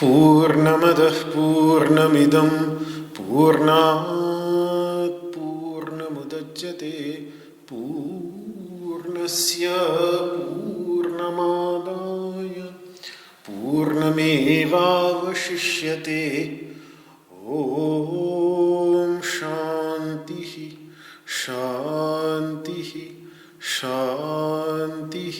पूर्णमदः पूर्णमिदं पूर्णात् पूर्णमुदच्यते पूर्णस्य पूर्णमादाय पूर्णमेवावशिष्यते। ॐ शान्तिः शान्तिः शान्तिः।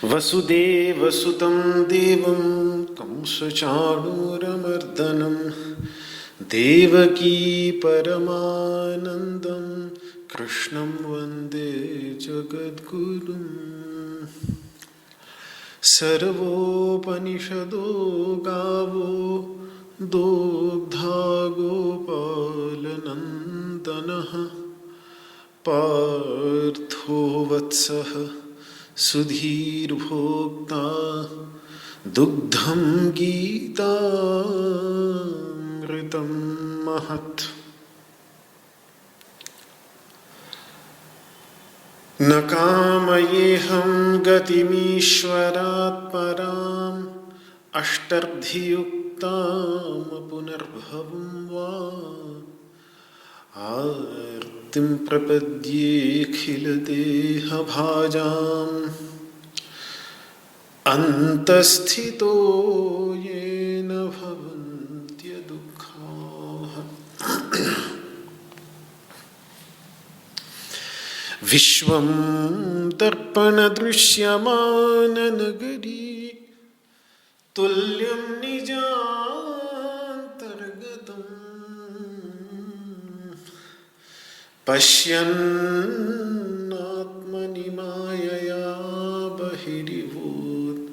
वसुदेवसुतं देवं कंसचाणूरमर्दनं देवकी परमानन्दं कृष्णं वन्दे जगद्गुरुं। सर्वोपनिषदो गावो दोग्धा गोपालनन्दनः पार्थो वत्सः सुधीर्भोक्ता दुग्धं गीतामृतं महत्। न कामयेऽहं गतिमीश्वरात् पराम् अष्टर्धियुक्तां पुनर्भवं वा आर्तिं प्रपद्येऽखिलदेहभाजाम् अन्तःस्थितो येन भवन्त्यदुःखाः। विश्वं दर्पणदृश्यमाननगरी तुल्यं निजान्तर्गतम् पश्यन्नात्मनि मायया बहिरिवोत्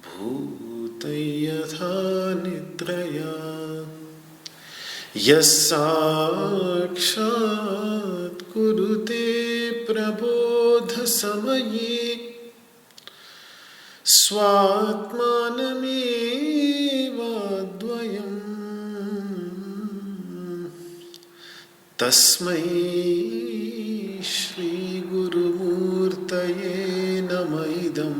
भूतयथा निद्रया। यस्साक्षात् कुरुते प्रबोधसमये स्वात्मानमेवाद्वयम् तस्मै श्रीगुरुमूर्तये नमः इदं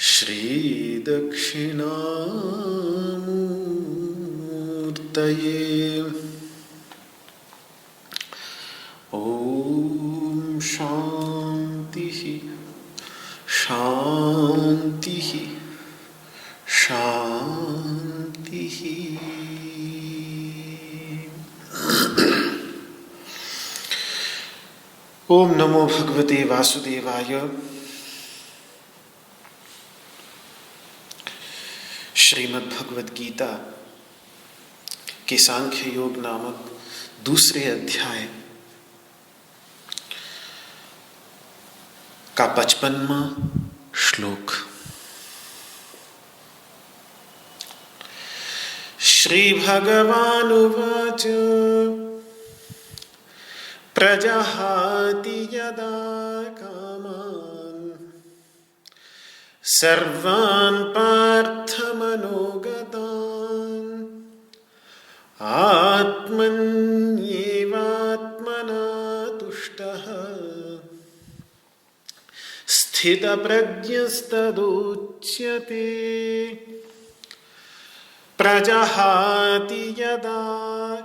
श्रीदक्षिणामूर्तये। ॐ शान्तिः शान्तिः शान्तिः। ओम नमो भगवते वासुदेवाय। श्रीमद् भगवद गीता के सांख्य योग नामक दूसरे अध्याय का 55वां श्लोक। श्री भगवानुवाच प्रजहाति यदा कामान् सर्वान् पार्थमनोगतान् आत्मन्येवात्मना तुष्टः स्थितप्रज्ञस्तदुच्यते। प्रजहाति यदा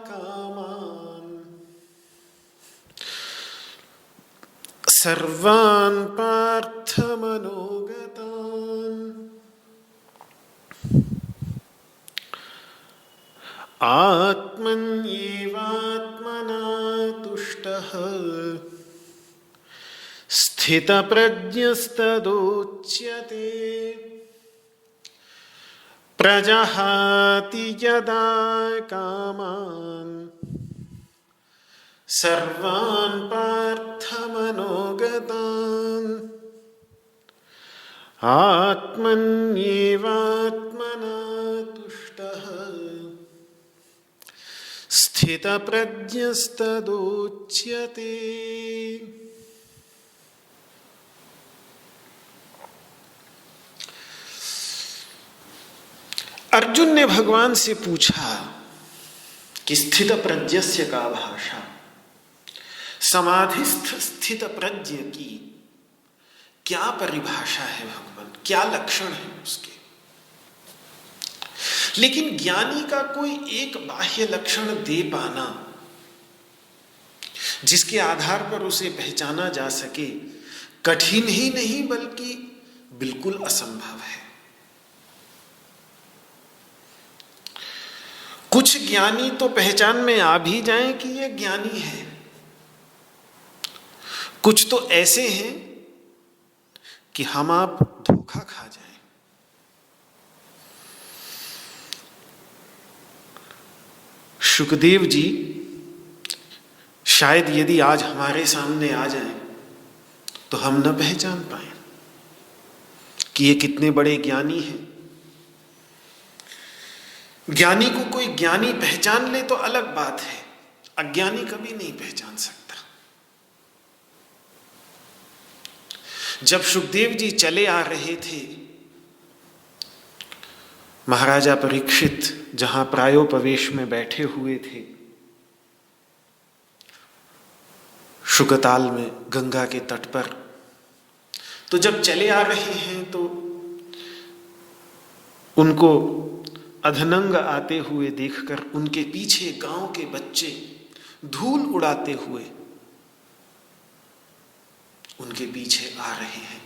कामान् सर्वान् पार्थमनोगतान् आत्मन्येवात्मना तुष्टः स्थितप्रज्ञस्तदुच्यते। प्रजहाति यदा कामान् सर्वान् पार्थमनोगतान् आत्मन्येवात्मना तुष्टः स्थितप्रज्ञस्तदुच्यते। अर्जुन ने भगवान से पूछा कि स्थित प्रज्ञस्य का भाषा, समाधिस्थ स्थित प्रज्ञ की क्या परिभाषा है भगवान, क्या लक्षण है उसके। लेकिन ज्ञानी का कोई एक बाह्य लक्षण दे पाना जिसके आधार पर उसे पहचाना जा सके, कठिन ही नहीं बल्कि बिल्कुल असंभव है। कुछ ज्ञानी तो पहचान में आ भी जाएं कि ये ज्ञानी है, कुछ तो ऐसे हैं कि हम आप धोखा खा जाएं। सुखदेव जी शायद यदि आज हमारे सामने आ जाएं तो हम न पहचान पाए कि ये कितने बड़े ज्ञानी हैं। ज्ञानी को कोई ज्ञानी पहचान ले तो अलग बात है, अज्ञानी कभी नहीं पहचान सकता। जब सुखदेव जी चले आ रहे थे, महाराजा परीक्षित जहां प्रायोपवेश में बैठे हुए थे, शुकताल में गंगा के तट पर, तो जब चले आ रहे हैं तो उनको अधनंग आते हुए देखकर उनके पीछे गांव के बच्चे धूल उड़ाते हुए उनके पीछे आ रहे हैं।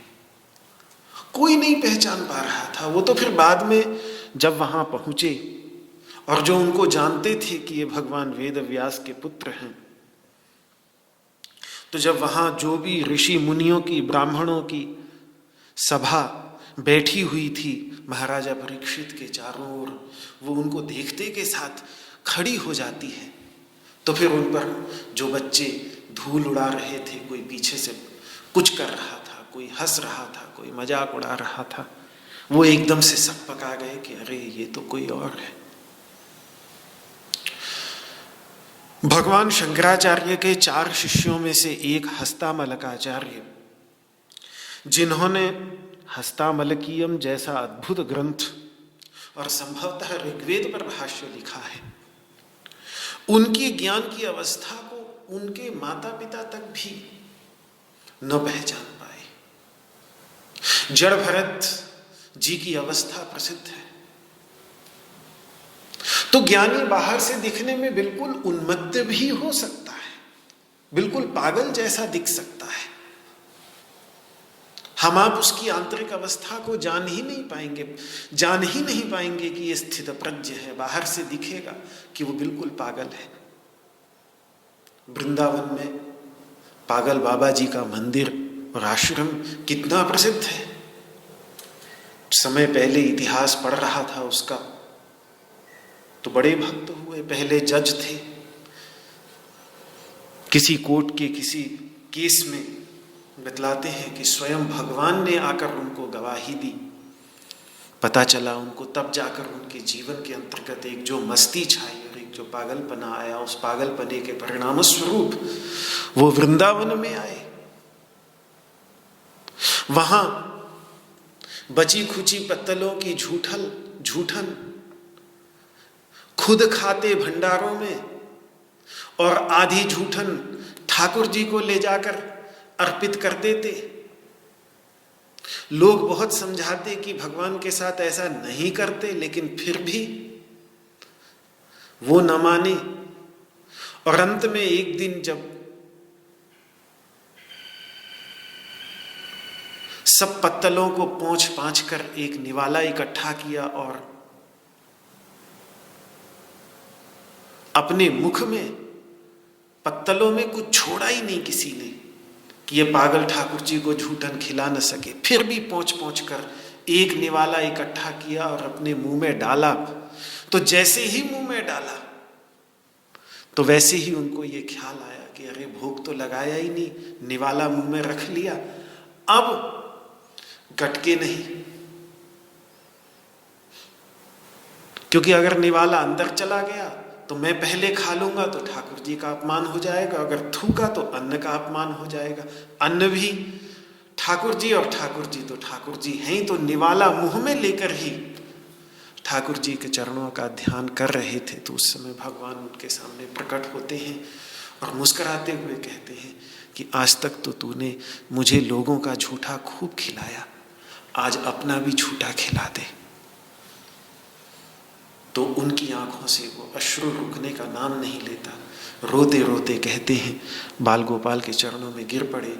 कोई नहीं पहचान पा रहा था। वो तो फिर बाद में जब वहां पहुंचे और जो उनको जानते थे कि ये भगवान वेद व्यास के पुत्र हैं, तो जब वहां जो भी ऋषि मुनियों की, ब्राह्मणों की सभा बैठी हुई थी महाराजा परीक्षित के चारों ओर, वो उनको देखते के साथ खड़ी हो जाती है, तो फिर उन पर जो बच्चे धूल उड़ा रहे थे, कोई पीछे से कुछ कर रहा था, कोई हंस रहा था, कोई मजाक उड़ा रहा था, वो एकदम से सकपका गए कि अरे ये तो कोई और है। भगवान शंकराचार्य के 4 शिष्यों में से एक हस्तामलकाचार्य, जिन्होंने हस्तामलकीयम जैसा अद्भुत ग्रंथ और संभवतः ऋग्वेद पर भाष्य लिखा है, उनकी ज्ञान की अवस्था को उनके माता पिता तक भी न पहचान पाए। जड़ भरत जी की अवस्था प्रसिद्ध है। तो ज्ञानी बाहर से दिखने में बिल्कुल उन्मत्त भी हो सकता है, बिल्कुल पागल जैसा दिख सकता है। हम आप उसकी आंतरिक अवस्था को जान ही नहीं पाएंगे कि ये स्थित प्रज्ञ है। बाहर से दिखेगा कि वो बिल्कुल पागल है। वृंदावन में पागल बाबा जी का मंदिर और आश्रम कितना प्रसिद्ध है। समय पहले इतिहास पढ़ रहा था उसका, तो बड़े भक्त हुए। पहले जज थे, किसी कोर्ट के किसी केस में बतलाते हैं कि स्वयं भगवान ने आकर उनको गवाही दी। पता चला उनको तब जाकर उनके जीवन के अंतर्गत एक जो मस्ती छाई और एक जो पागलपना आया, उस पागलपने के परिणाम स्वरूप वो वृंदावन में आए। वहां बची खुची पत्तलों की झूठन खुद खाते भंडारों में, और आधी झूठन ठाकुर जी को ले जाकर अर्पित कर देते। लोग बहुत समझाते कि भगवान के साथ ऐसा नहीं करते, लेकिन फिर भी वो न माने। और अंत में एक दिन जब सब पत्तलों को पोंछ पांछ कर एक निवाला इकट्ठा किया और अपने मुख में पत्तलों में कुछ छोड़ा ही नहीं किसी ने कि ये पागल ठाकुर जी को झूठन खिला न सके, फिर भी पोंछ पोंछ कर एक निवाला इकट्ठा किया और अपने मुंह में डाला। तो जैसे ही मुंह में डाला तो वैसे ही उनको ये ख्याल आया कि अरे भोग तो लगाया ही नहीं, निवाला मुंह में रख लिया, अब गटके नहीं। क्योंकि अगर निवाला अंदर चला गया तो मैं पहले खा लूंगा तो ठाकुर जी का अपमान हो जाएगा, अगर थूका तो अन्न का अपमान हो जाएगा। अन्न भी ठाकुर जी और ठाकुर जी तो ठाकुर जी हैं, तो निवाला मुंह में लेकर ही ठाकुर जी के चरणों का ध्यान कर रहे थे। तो उस समय भगवान उनके सामने प्रकट होते हैं और मुस्कुराते हुए कहते हैं कि आज तक तो तूने मुझे लोगों का झूठा खूब खिलाया, आज अपना भी झूठा खिला दे। तो उनकी आंखों से वो अश्रु रुकने का नाम नहीं लेता। रोते रोते कहते हैं बाल गोपाल के चरणों में गिर पड़े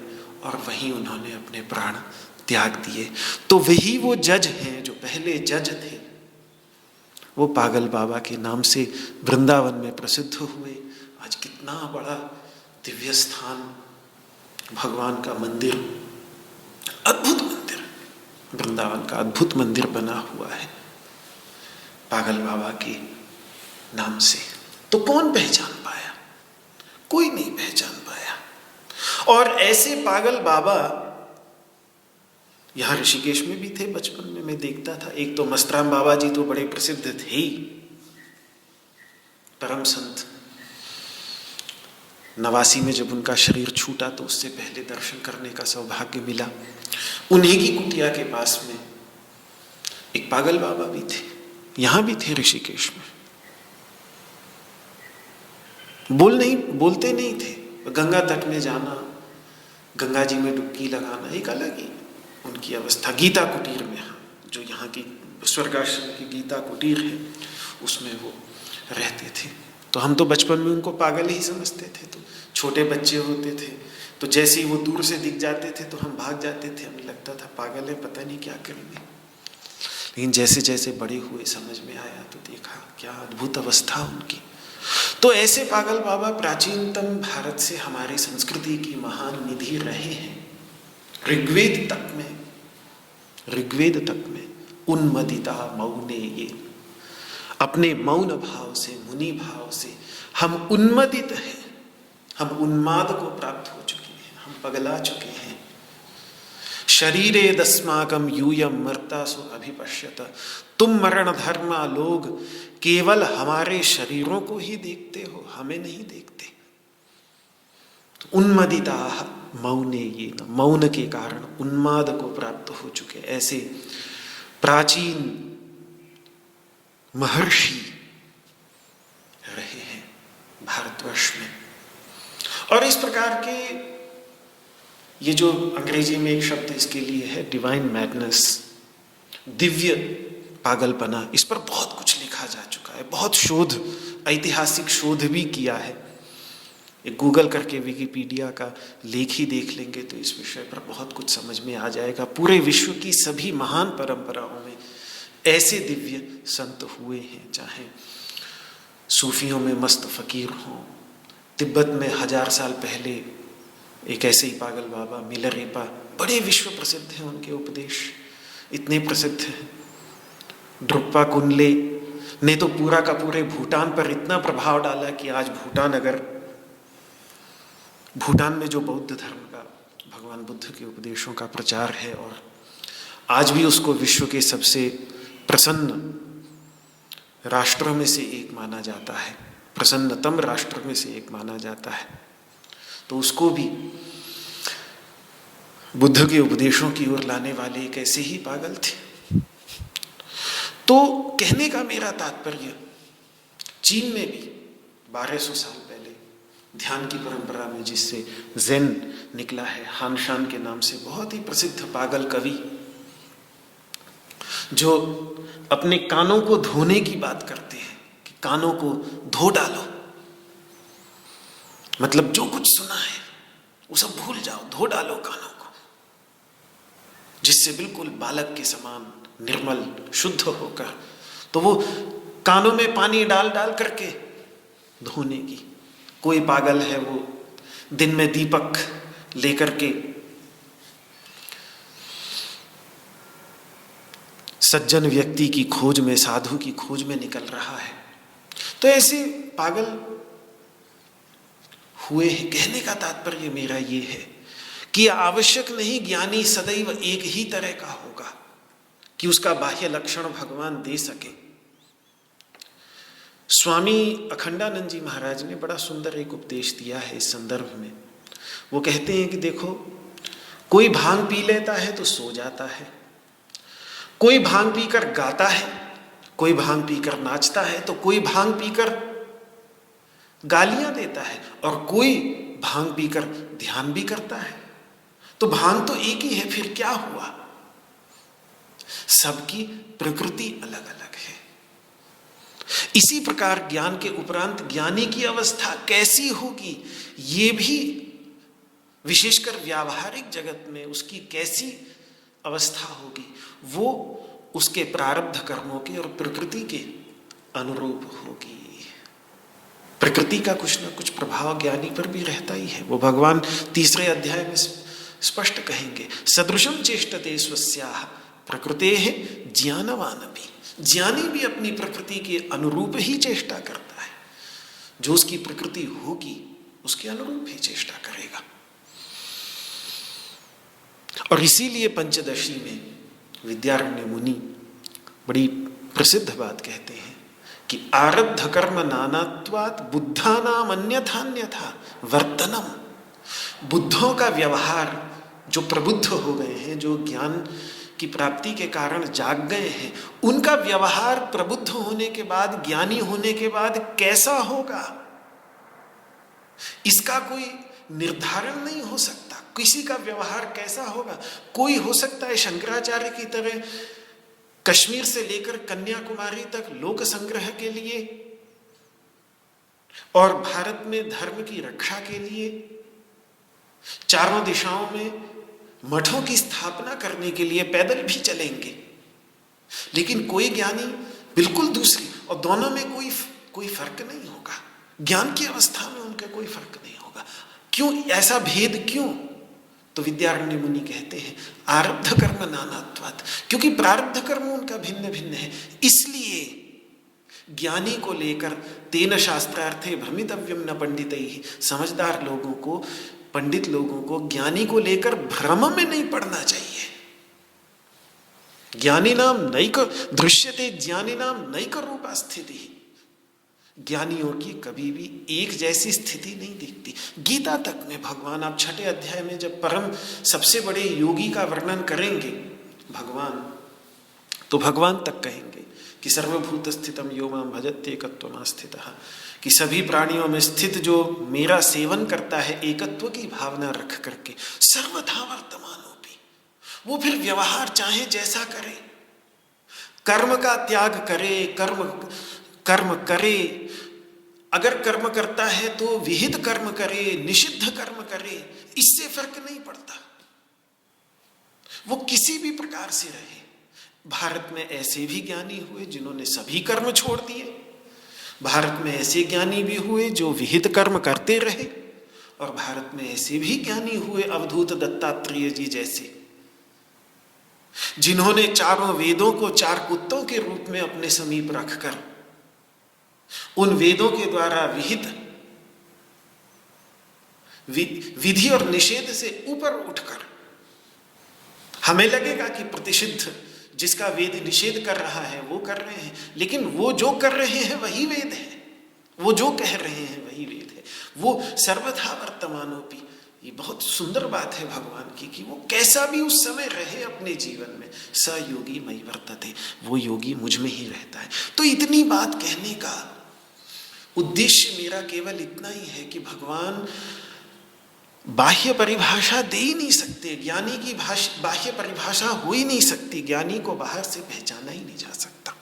और वहीं उन्होंने अपने प्राण त्याग दिए। तो वही वो जज हैं जो पहले जज थे, वो पागल बाबा के नाम से वृंदावन में प्रसिद्ध हुए। आज कितना बड़ा दिव्य स्थान, भगवान का मंदिर, अद्भुत मंदिर, वृंदावन का अद्भुत मंदिर बना हुआ है पागल बाबा के नाम से। तो कौन पहचान पाया? कोई नहीं पहचान पाया। और ऐसे पागल बाबा यहां ऋषिकेश में भी थे। बचपन में मैं देखता था। एक तो मस्तराम बाबा जी तो बड़े प्रसिद्ध थे ही, परम संत। 89 में जब उनका शरीर छूटा तो उससे पहले दर्शन करने का सौभाग्य मिला। उन्हीं की कुटिया के पास में एक पागल बाबा भी थे, यहां भी थे ऋषिकेश में। बोलते नहीं थे। गंगा तट में जाना, गंगा जी में डुबकी लगाना एक अलग ही उनकी अवस्था। गीता कुटीर में, जो यहाँ की स्वर्गाश्रम की गीता कुटीर है, उसमें वो रहते थे। तो हम तो बचपन में उनको पागल ही समझते थे। तो छोटे बच्चे होते थे तो जैसे ही वो दूर से दिख जाते थे तो हम भाग जाते थे। हमें लगता था पागल है, पता नहीं क्या करेंगे। लेकिन जैसे जैसे बड़े हुए समझ में आया तो देखा क्या अद्भुत अवस्था उनकी। तो ऐसे पागल बाबा प्राचीनतम भारत से हमारी संस्कृति की महान निधि रहे हैं। ऋग्वेद तक में उन्मदिता मौने ये, अपने मौन भाव से, मुनि भाव से हम उन्मदित हैं, हम उन्माद को प्राप्त हो चुके हैं, हम पगला चुके हैं। शरीरे दस्माकम यूयम मर्तासु अभिपश्यत। तुम मरण धर्मा लोग केवल हमारे शरीरों को ही देखते हो, हमें नहीं देखते। उन्मदिता मौने ये, मौन के कारण उन्माद को प्राप्त हो चुके ऐसे प्राचीन महर्षि रहे हैं भारतवर्ष में। और इस प्रकार के, ये जो अंग्रेजी में एक शब्द इसके लिए है डिवाइन मैडनेस, दिव्य पागलपना, इस पर बहुत कुछ लिखा जा चुका है। बहुत शोध, ऐतिहासिक शोध भी किया है। एक गूगल करके विकिपीडिया का लेख ही देख लेंगे तो इस विषय पर बहुत कुछ समझ में आ जाएगा। पूरे विश्व की सभी महान परंपराओं में ऐसे दिव्य संत हुए हैं, चाहे सूफियों में मस्त फकीर हों, तिब्बत में 1000 साल पहले एक ऐसे ही पागल बाबा मिलरेपा, बड़े विश्व प्रसिद्ध हैं उनके उपदेश, इतने प्रसिद्ध हैं। ड्रुक्पा कुनले ने तो पूरा का पूरे भूटान पर इतना प्रभाव डाला कि आज भूटान में जो बौद्ध धर्म का भगवान बुद्ध के उपदेशों का प्रचार है और आज भी उसको विश्व के सबसे प्रसन्न राष्ट्रों में से एक माना जाता है, प्रसन्नतम राष्ट्र में से एक माना जाता है। तो उसको भी बुद्ध के उपदेशों की ओर लाने वाले एक ऐसे ही पागल थे। तो कहने का मेरा तात्पर्य, चीन में भी 1200 साल पहले ध्यान की परंपरा में जिससे ज़ेन निकला है, हान शान के नाम से बहुत ही प्रसिद्ध पागल कवि, जो अपने कानों को धोने की बात करते हैं कि कानों को धो डालो, मतलब जो कुछ सुना है वो सब भूल जाओ, धो डालो कानों को, जिससे बिल्कुल बालक के समान निर्मल शुद्ध होकर। तो वो कानों में पानी डाल डाल करके धोने की। कोई पागल है वो दिन में दीपक लेकर के सज्जन व्यक्ति की खोज में, साधु की खोज में निकल रहा है। तो ऐसे पागल हुए हैं। कहने का तात्पर्य मेरा ये है कि आवश्यक नहीं ज्ञानी सदैव एक ही तरह का होगा कि उसका बाह्य लक्षण भगवान दे सके। स्वामी अखंडानंद जी महाराज ने बड़ा सुंदर एक उपदेश दिया है इस संदर्भ में। वो कहते हैं कि देखो, कोई भांग पी लेता है तो सो जाता है, कोई भांग पीकर गाता है, कोई भांग पीकर नाचता है, तो कोई भांग पीकर गालियां देता है, और कोई भांग पीकर ध्यान भी करता है। तो भांग तो एक ही है, फिर क्या हुआ? सबकी प्रकृति अलग अलग है। इसी प्रकार ज्ञान के उपरांत ज्ञानी की अवस्था कैसी होगी, ये भी विशेषकर व्यावहारिक जगत में उसकी कैसी अवस्था होगी, वो उसके प्रारब्ध कर्मों के और प्रकृति के अनुरूप होगी। प्रकृति का कुछ न कुछ प्रभाव ज्ञानी पर भी रहता ही है। वो भगवान 3 अध्याय में स्पष्ट कहेंगे, सदृशम चेष्टते स्वस्याः प्रकृतेः ज्ञानवानपि। ज्ञानी भी अपनी प्रकृति के अनुरूप ही चेष्टा करता है। जो उसकी प्रकृति होगी उसके अनुरूप ही चेष्टा करेगा। और इसीलिए पंचदशी में विद्यारण्य मुनि बड़ी प्रसिद्ध बात कहते हैं कि आरब्ध कर्म नानात्वात् बुद्धानाम अन्यथान्यथा वर्तनम। बुद्धों का व्यवहार, जो प्रबुद्ध हो गए हैं, जो ज्ञान की प्राप्ति के कारण जाग गए हैं, उनका व्यवहार प्रबुद्ध होने के बाद, ज्ञानी होने के बाद कैसा होगा, इसका कोई निर्धारण नहीं हो सकता। किसी का व्यवहार कैसा होगा, कोई हो सकता है शंकराचार्य की तरह कश्मीर से लेकर कन्याकुमारी तक लोक संग्रह के लिए और भारत में धर्म की रक्षा के लिए चारों दिशाओं में मठों की स्थापना करने के लिए पैदल भी चलेंगे। लेकिन कोई ज्ञानी बिल्कुल दूसरी, और दोनों में कोई फर्क नहीं होगा। ज्ञान की अवस्था में उनका कोई फर्क नहीं होगा। क्यों ऐसा भेद, क्यों? तो विद्यारण्य मुनि कहते हैं आरब्ध कर्म नानात्वात्, क्योंकि प्रारब्ध कर्म उनका भिन्न भिन्न है। इसलिए ज्ञानी को लेकर तेन शास्त्रार्थे भ्रमितव्यम न पंडितैः, समझदार लोगों को, पंडित लोगों को ज्ञानी को लेकर भ्रम में नहीं पड़ना चाहिए। ज्ञानी नाम नैक दृश्यते, ज्ञानी नाम नैक रूपा स्थिति। ज्ञानियों की कभी भी एक जैसी स्थिति नहीं दिखती। गीता तक में भगवान, आप 6 अध्याय में जब परम सबसे बड़े योगी का वर्णन करेंगे भगवान, तो भगवान तक कहेंगे कि सर्वभूत स्थितम यो मां भजते एकत्वमा स्थितः, कि सभी प्राणियों में स्थित जो मेरा सेवन करता है एकत्व की भावना रख करके, सर्वथा वर्तमानोपि। वो फिर व्यवहार चाहे जैसा करे, कर्म का त्याग करे, कर्म करे, अगर कर्म करता है तो विहित कर्म करे, निषिद्ध कर्म करे, इससे फर्क नहीं पड़ता। वो किसी भी प्रकार से रहे। भारत में ऐसे भी ज्ञानी हुए जिन्होंने सभी कर्म छोड़ दिए, भारत में ऐसे ज्ञानी भी हुए जो विहित कर्म करते रहे, और भारत में ऐसे भी ज्ञानी हुए अवधूत दत्तात्रेय जी जैसे, जिन्होंने चारों वेदों को 4 कुत्तों के रूप में अपने समीप रखकर उन वेदों के द्वारा विहित विधि और निषेध से ऊपर उठकर हमें लगेगा कि प्रतिषिद्ध जिसका वेद निषेध कर रहा है वो कर रहे हैं, लेकिन वो जो कर रहे हैं वही वेद है, वो जो कह रहे हैं वही वेद है, वो सर्वथा वर्तमानोपि। ये बहुत सुंदर बात है भगवान की कि वो कैसा भी उस समय रहे अपने जीवन में, स योगी मयि वर्तते, वो योगी मुझ में ही रहता है। तो इतनी बात कहने का उद्देश्य मेरा केवल इतना ही है कि भगवान बाह्य परिभाषा दे ही नहीं सकते, ज्ञानी की बाह्य परिभाषा हो ही नहीं सकती, ज्ञानी को बाहर से पहचाना ही नहीं जा सकता।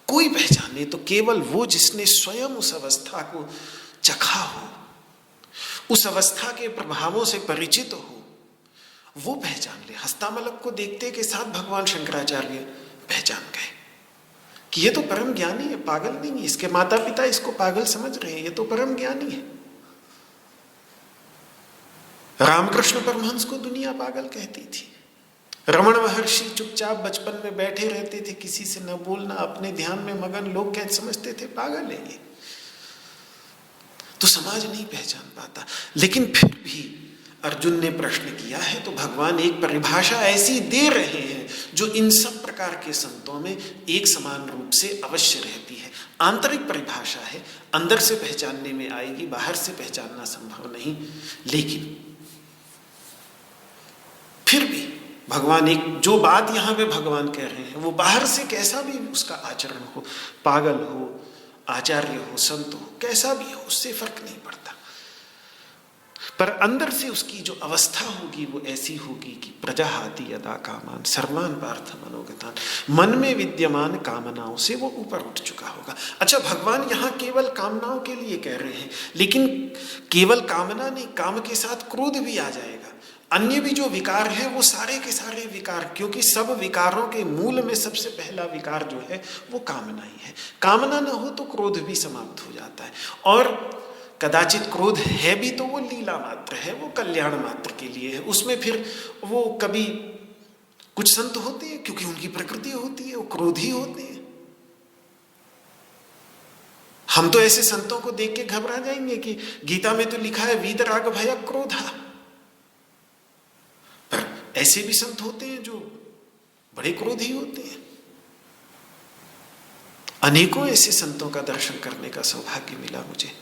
कोई पहचाने तो केवल वो जिसने स्वयं उस अवस्था को चखा हो, उस अवस्था के प्रभावों से परिचित हो, वो पहचान ले। हस्तामलक को देखते के साथ भगवान शंकराचार्य पहचान गए कि ये तो परम ज्ञानी है, पागल नहीं है। इसके माता पिता इसको पागल समझ रहे हैं, ये तो परम ज्ञानी है। रामकृष्ण परमहंस को दुनिया पागल कहती थी। रमण महर्षि चुपचाप बचपन में बैठे रहते थे, किसी से न बोलना, अपने ध्यान में मगन, लोग क्या समझते थे, पागल है ये। तो समाज नहीं पहचान पाता। लेकिन फिर भी अर्जुन ने प्रश्न किया है तो भगवान एक परिभाषा ऐसी दे रहे हैं जो इन सब प्रकार के संतों में एक समान रूप से अवश्य रहती है। आंतरिक परिभाषा है, अंदर से पहचानने में आएगी, बाहर से पहचानना संभव नहीं। लेकिन फिर भी भगवान एक जो बात यहाँ पे भगवान कह रहे हैं वो बाहर से कैसा भी उसका आचरण हो, पागल हो, आचार्य हो, संत हो, कैसा भी हो, उससे फर्क नहीं पड़ता। पर अंदर से उसकी जो अवस्था होगी वो ऐसी होगी कि प्रजाहाति यदा कामान सर्वान पार्थ मनोगतान, मन में विद्यमान कामनाओं से वो ऊपर उठ चुका होगा। अच्छा, भगवान यहाँ केवल कामनाओं के लिए कह रहे हैं, लेकिन केवल कामना नहीं, काम के साथ क्रोध भी आ जाएगा। अन्य भी जो विकार है वो सारे के सारे विकार, क्योंकि सब विकारों के मूल में सबसे पहला विकार जो है वो कामना ही है। कामना न हो तो क्रोध भी समाप्त हो जाता है, और कदाचित क्रोध है भी तो वो लीला मात्र है, वो कल्याण मात्र के लिए है। उसमें फिर वो कभी कुछ संत होते हैं क्योंकि उनकी प्रकृति होती है, वो क्रोधी होते हैं। हम तो ऐसे संतों को देख के घबरा जाएंगे कि गीता में तो लिखा है वीतराग भय क्रोधा, पर ऐसे भी संत होते हैं जो बड़े क्रोधी होते हैं। अनेकों ऐसे संतों का दर्शन करने का सौभाग्य मिला मुझे।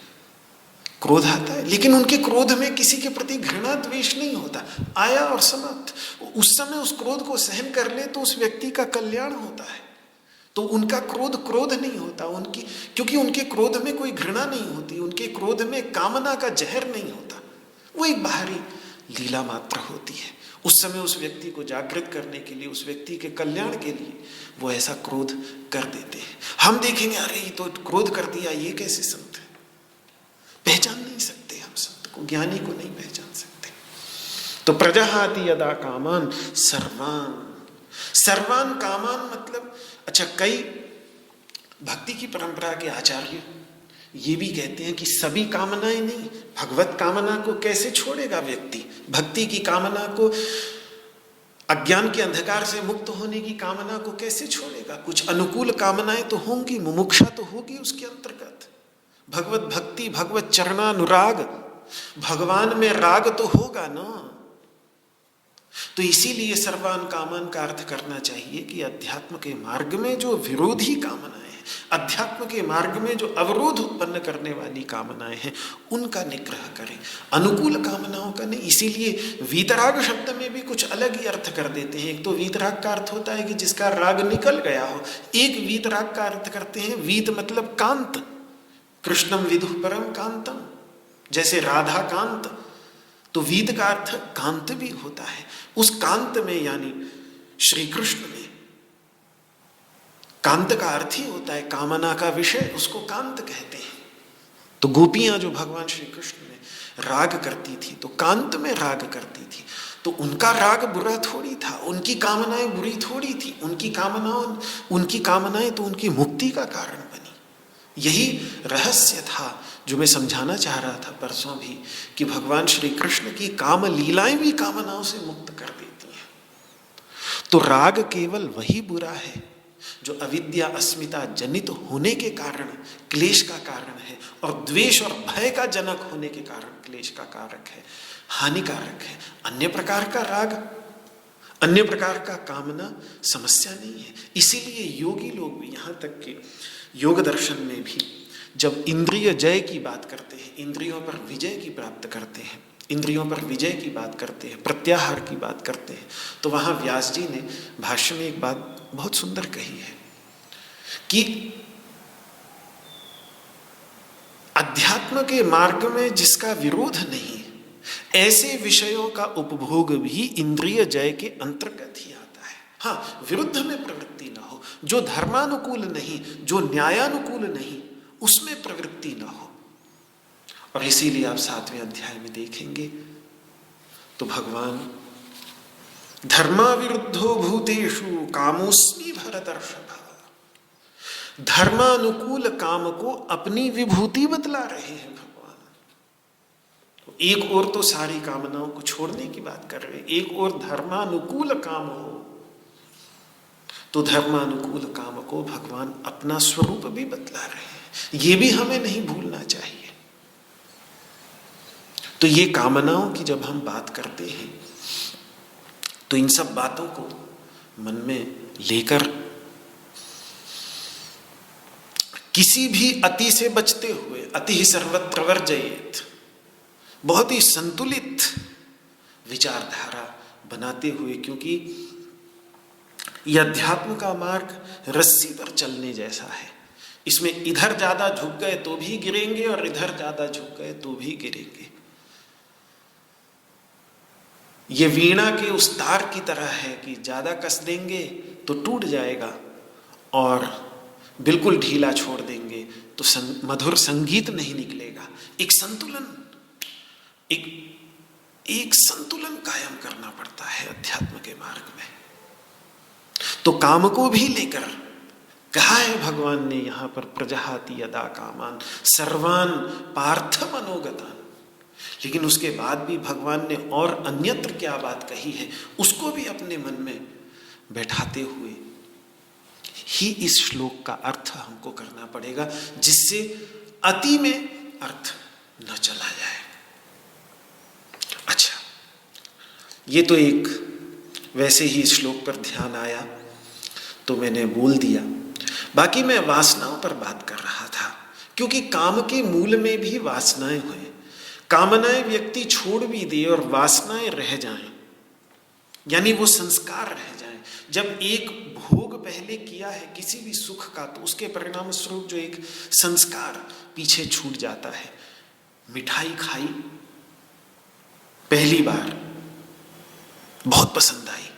क्रोध आता है लेकिन उनके क्रोध में किसी के प्रति घृणा द्वेष नहीं होता, आया और समाप्त। उस समय उस क्रोध को सहन कर ले तो उस व्यक्ति का कल्याण होता है। तो उनका क्रोध नहीं होता, उनकी, क्योंकि उनके क्रोध में कोई घृणा नहीं होती, उनके क्रोध में कामना का जहर नहीं होता, वो एक बाहरी लीला मात्र होती है। उस समय उस व्यक्ति को जागृत करने के लिए, उस व्यक्ति के कल्याण के लिए वो ऐसा क्रोध कर देते हैं। हम देखेंगे अरे ये तो क्रोध कर दिया, ये कैसे संत है? पहचान नहीं सकते हम संत को, ज्ञानी को नहीं पहचान सकते। तो प्रजाहाति यदा कामान सर्वान कामान मतलब, अच्छा, कई भक्ति की परंपरा के आचार्य ये भी कहते हैं कि सभी कामनाएं नहीं, भगवत कामना को कैसे छोड़ेगा व्यक्ति? भक्ति की कामना को, अज्ञान के अंधकार से मुक्त होने की कामना को कैसे छोड़ेगा? कुछ अनुकूल कामनाएं तो होंगी, मुमुक्षा तो होगी उसके अंतर्गत। भगवत भक्ति, भगवत चरणानुराग, भगवान में राग तो होगा ना। तो इसीलिए सर्वान कामान का अर्थ करना चाहिए कि अध्यात्म के मार्ग में जो विरोधी कामनाएं हैं, अध्यात्म के मार्ग में जो अवरोध उत्पन्न करने वाली कामनाएं हैं, उनका निग्रह करें, अनुकूल कामनाओं का नहीं। इसीलिए वीतराग शब्द में भी कुछ अलग ही अर्थ कर देते हैं। एक तो वीतराग का अर्थ होता है कि जिसका राग निकल गया हो, एक वीतराग का अर्थ करते हैं, वीत मतलब कांत, कृष्णम विदुः परम कांतम, जैसे राधा कांत, तो वीत का अर्थ कांत भी होता है। उस कांत में यानी श्री कृष्ण में, कांत का अर्थ ही होता है कामना का विषय, उसको कांत कहते हैं। तो गोपियां जो भगवान श्री कृष्ण में राग करती थी तो कांत में राग करती थी, तो उनका राग बुरा थोड़ी था, उनकी कामनाएं बुरी थोड़ी थी, उनकी कामनाएं तो उनकी मुक्ति का कारण बनी। यही रहस्य था जो मैं समझाना चाह रहा था परसों भी, कि भगवान श्री कृष्ण की काम लीलाएं भी कामनाओं से मुक्त कर देती हैं। तो राग केवल वही बुरा है जो अविद्या अस्मिता जनित होने के कारण क्लेश का कारण है, और द्वेष और भय का जनक होने के कारण क्लेश का कारक है, हानिकारक है। अन्य प्रकार का राग, अन्य प्रकार का कामना समस्या नहीं है। इसीलिए योगी लोग भी, यहाँ तक कि योग दर्शन में भी जब इंद्रिय जय की बात करते हैं, इंद्रियों पर विजय की प्राप्त करते हैं, इंद्रियों पर विजय की बात करते हैं, प्रत्याहार की बात करते हैं, तो वहाँ व्यास जी ने भाष्य में एक बात बहुत सुंदर कही है कि अध्यात्म के मार्ग में जिसका विरोध नहीं, ऐसे विषयों का उपभोग भी इंद्रिय जय के अंतर्गत ही आता है। हाँ, विरुद्ध में प्रवृत्ति ना हो, जो धर्मानुकूल नहीं, जो न्यायानुकूल नहीं, उसमें प्रवृत्ति ना हो। और इसीलिए आप 7वें अध्याय में देखेंगे तो भगवान धर्माविरुद्धो भूतेषु कामोस्मि भरतर्षभ, धर्मानुकूल काम को अपनी विभूति बतला रहे हैं भगवान। तो एक ओर तो सारी कामनाओं को छोड़ने की बात कर रहे हैं, एक ओर धर्मानुकूल काम हो, तो धर्मानुकूल काम को भगवान अपना स्वरूप भी बतला रहे हैं। ये भी हमें नहीं भूलना चाहिए। तो ये कामनाओं की जब हम बात करते हैं तो इन सब बातों को मन में लेकर किसी भी अति से बचते हुए, अति ही सर्वत्र वर्जयेत, बहुत ही संतुलित विचारधारा बनाते हुए, क्योंकि यह अध्यात्म का मार्ग रस्सी पर चलने जैसा है। इसमें इधर ज्यादा झुक गए तो भी गिरेंगे और इधर ज्यादा झुक गए तो भी गिरेंगे। ये वीणा के उस तार की तरह है कि ज्यादा कस देंगे तो टूट जाएगा और बिल्कुल ढीला छोड़ देंगे तो मधुर संगीत नहीं निकलेगा। एक संतुलन, एक संतुलन कायम करना पड़ता है अध्यात्म के मार्ग में। तो काम को भी लेकर कहा है भगवान ने यहां पर, प्रजहाति यदा कामान सर्वान पार्थ मनोगतान। लेकिन उसके बाद भी भगवान ने और अन्यत्र क्या बात कही है, उसको भी अपने मन में बैठाते हुए ही इस श्लोक का अर्थ हमको करना पड़ेगा, जिससे अति में अर्थ न चला जाए। अच्छा, ये तो एक वैसे ही श्लोक पर ध्यान आया तो मैंने बोल दिया। बाकी मैं वासनाओं पर बात कर रहा था, क्योंकि काम के मूल में भी वासनाएं हुए। कामनाएं व्यक्ति छोड़ भी दे और वासनाएं रह जाएं, यानी वो संस्कार रह जाएं। जब एक भोग पहले किया है किसी भी सुख का, तो उसके परिणाम स्वरूप जो एक संस्कार पीछे छूट जाता है। मिठाई खाई पहली बार, बहुत पसंद आई,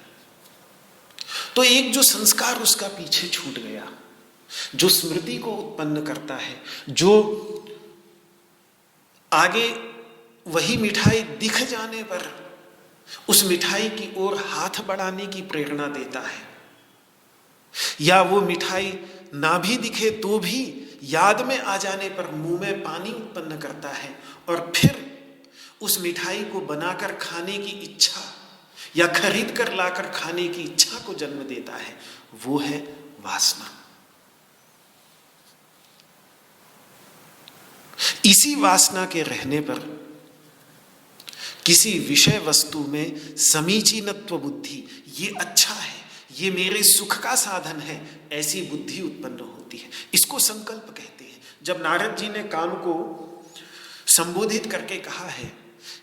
तो एक जो संस्कार उसका पीछे छूट गया, जो स्मृति को उत्पन्न करता है, जो आगे वही मिठाई दिख जाने पर उस मिठाई की ओर हाथ बढ़ाने की प्रेरणा देता है, या वो मिठाई ना भी दिखे तो भी याद में आ जाने पर मुंह में पानी उत्पन्न करता है, और फिर उस मिठाई को बनाकर खाने की इच्छा या खरीद कर लाकर खाने की इच्छा को जन्म देता है। वो है वासना। इसी वासना के रहने पर किसी विषय वस्तु में समीचीनत्व बुद्धि, ये अच्छा है, ये मेरे सुख का साधन है, ऐसी बुद्धि उत्पन्न होती है। इसको संकल्प कहते हैं। जब नारद जी ने काम को संबोधित करके कहा है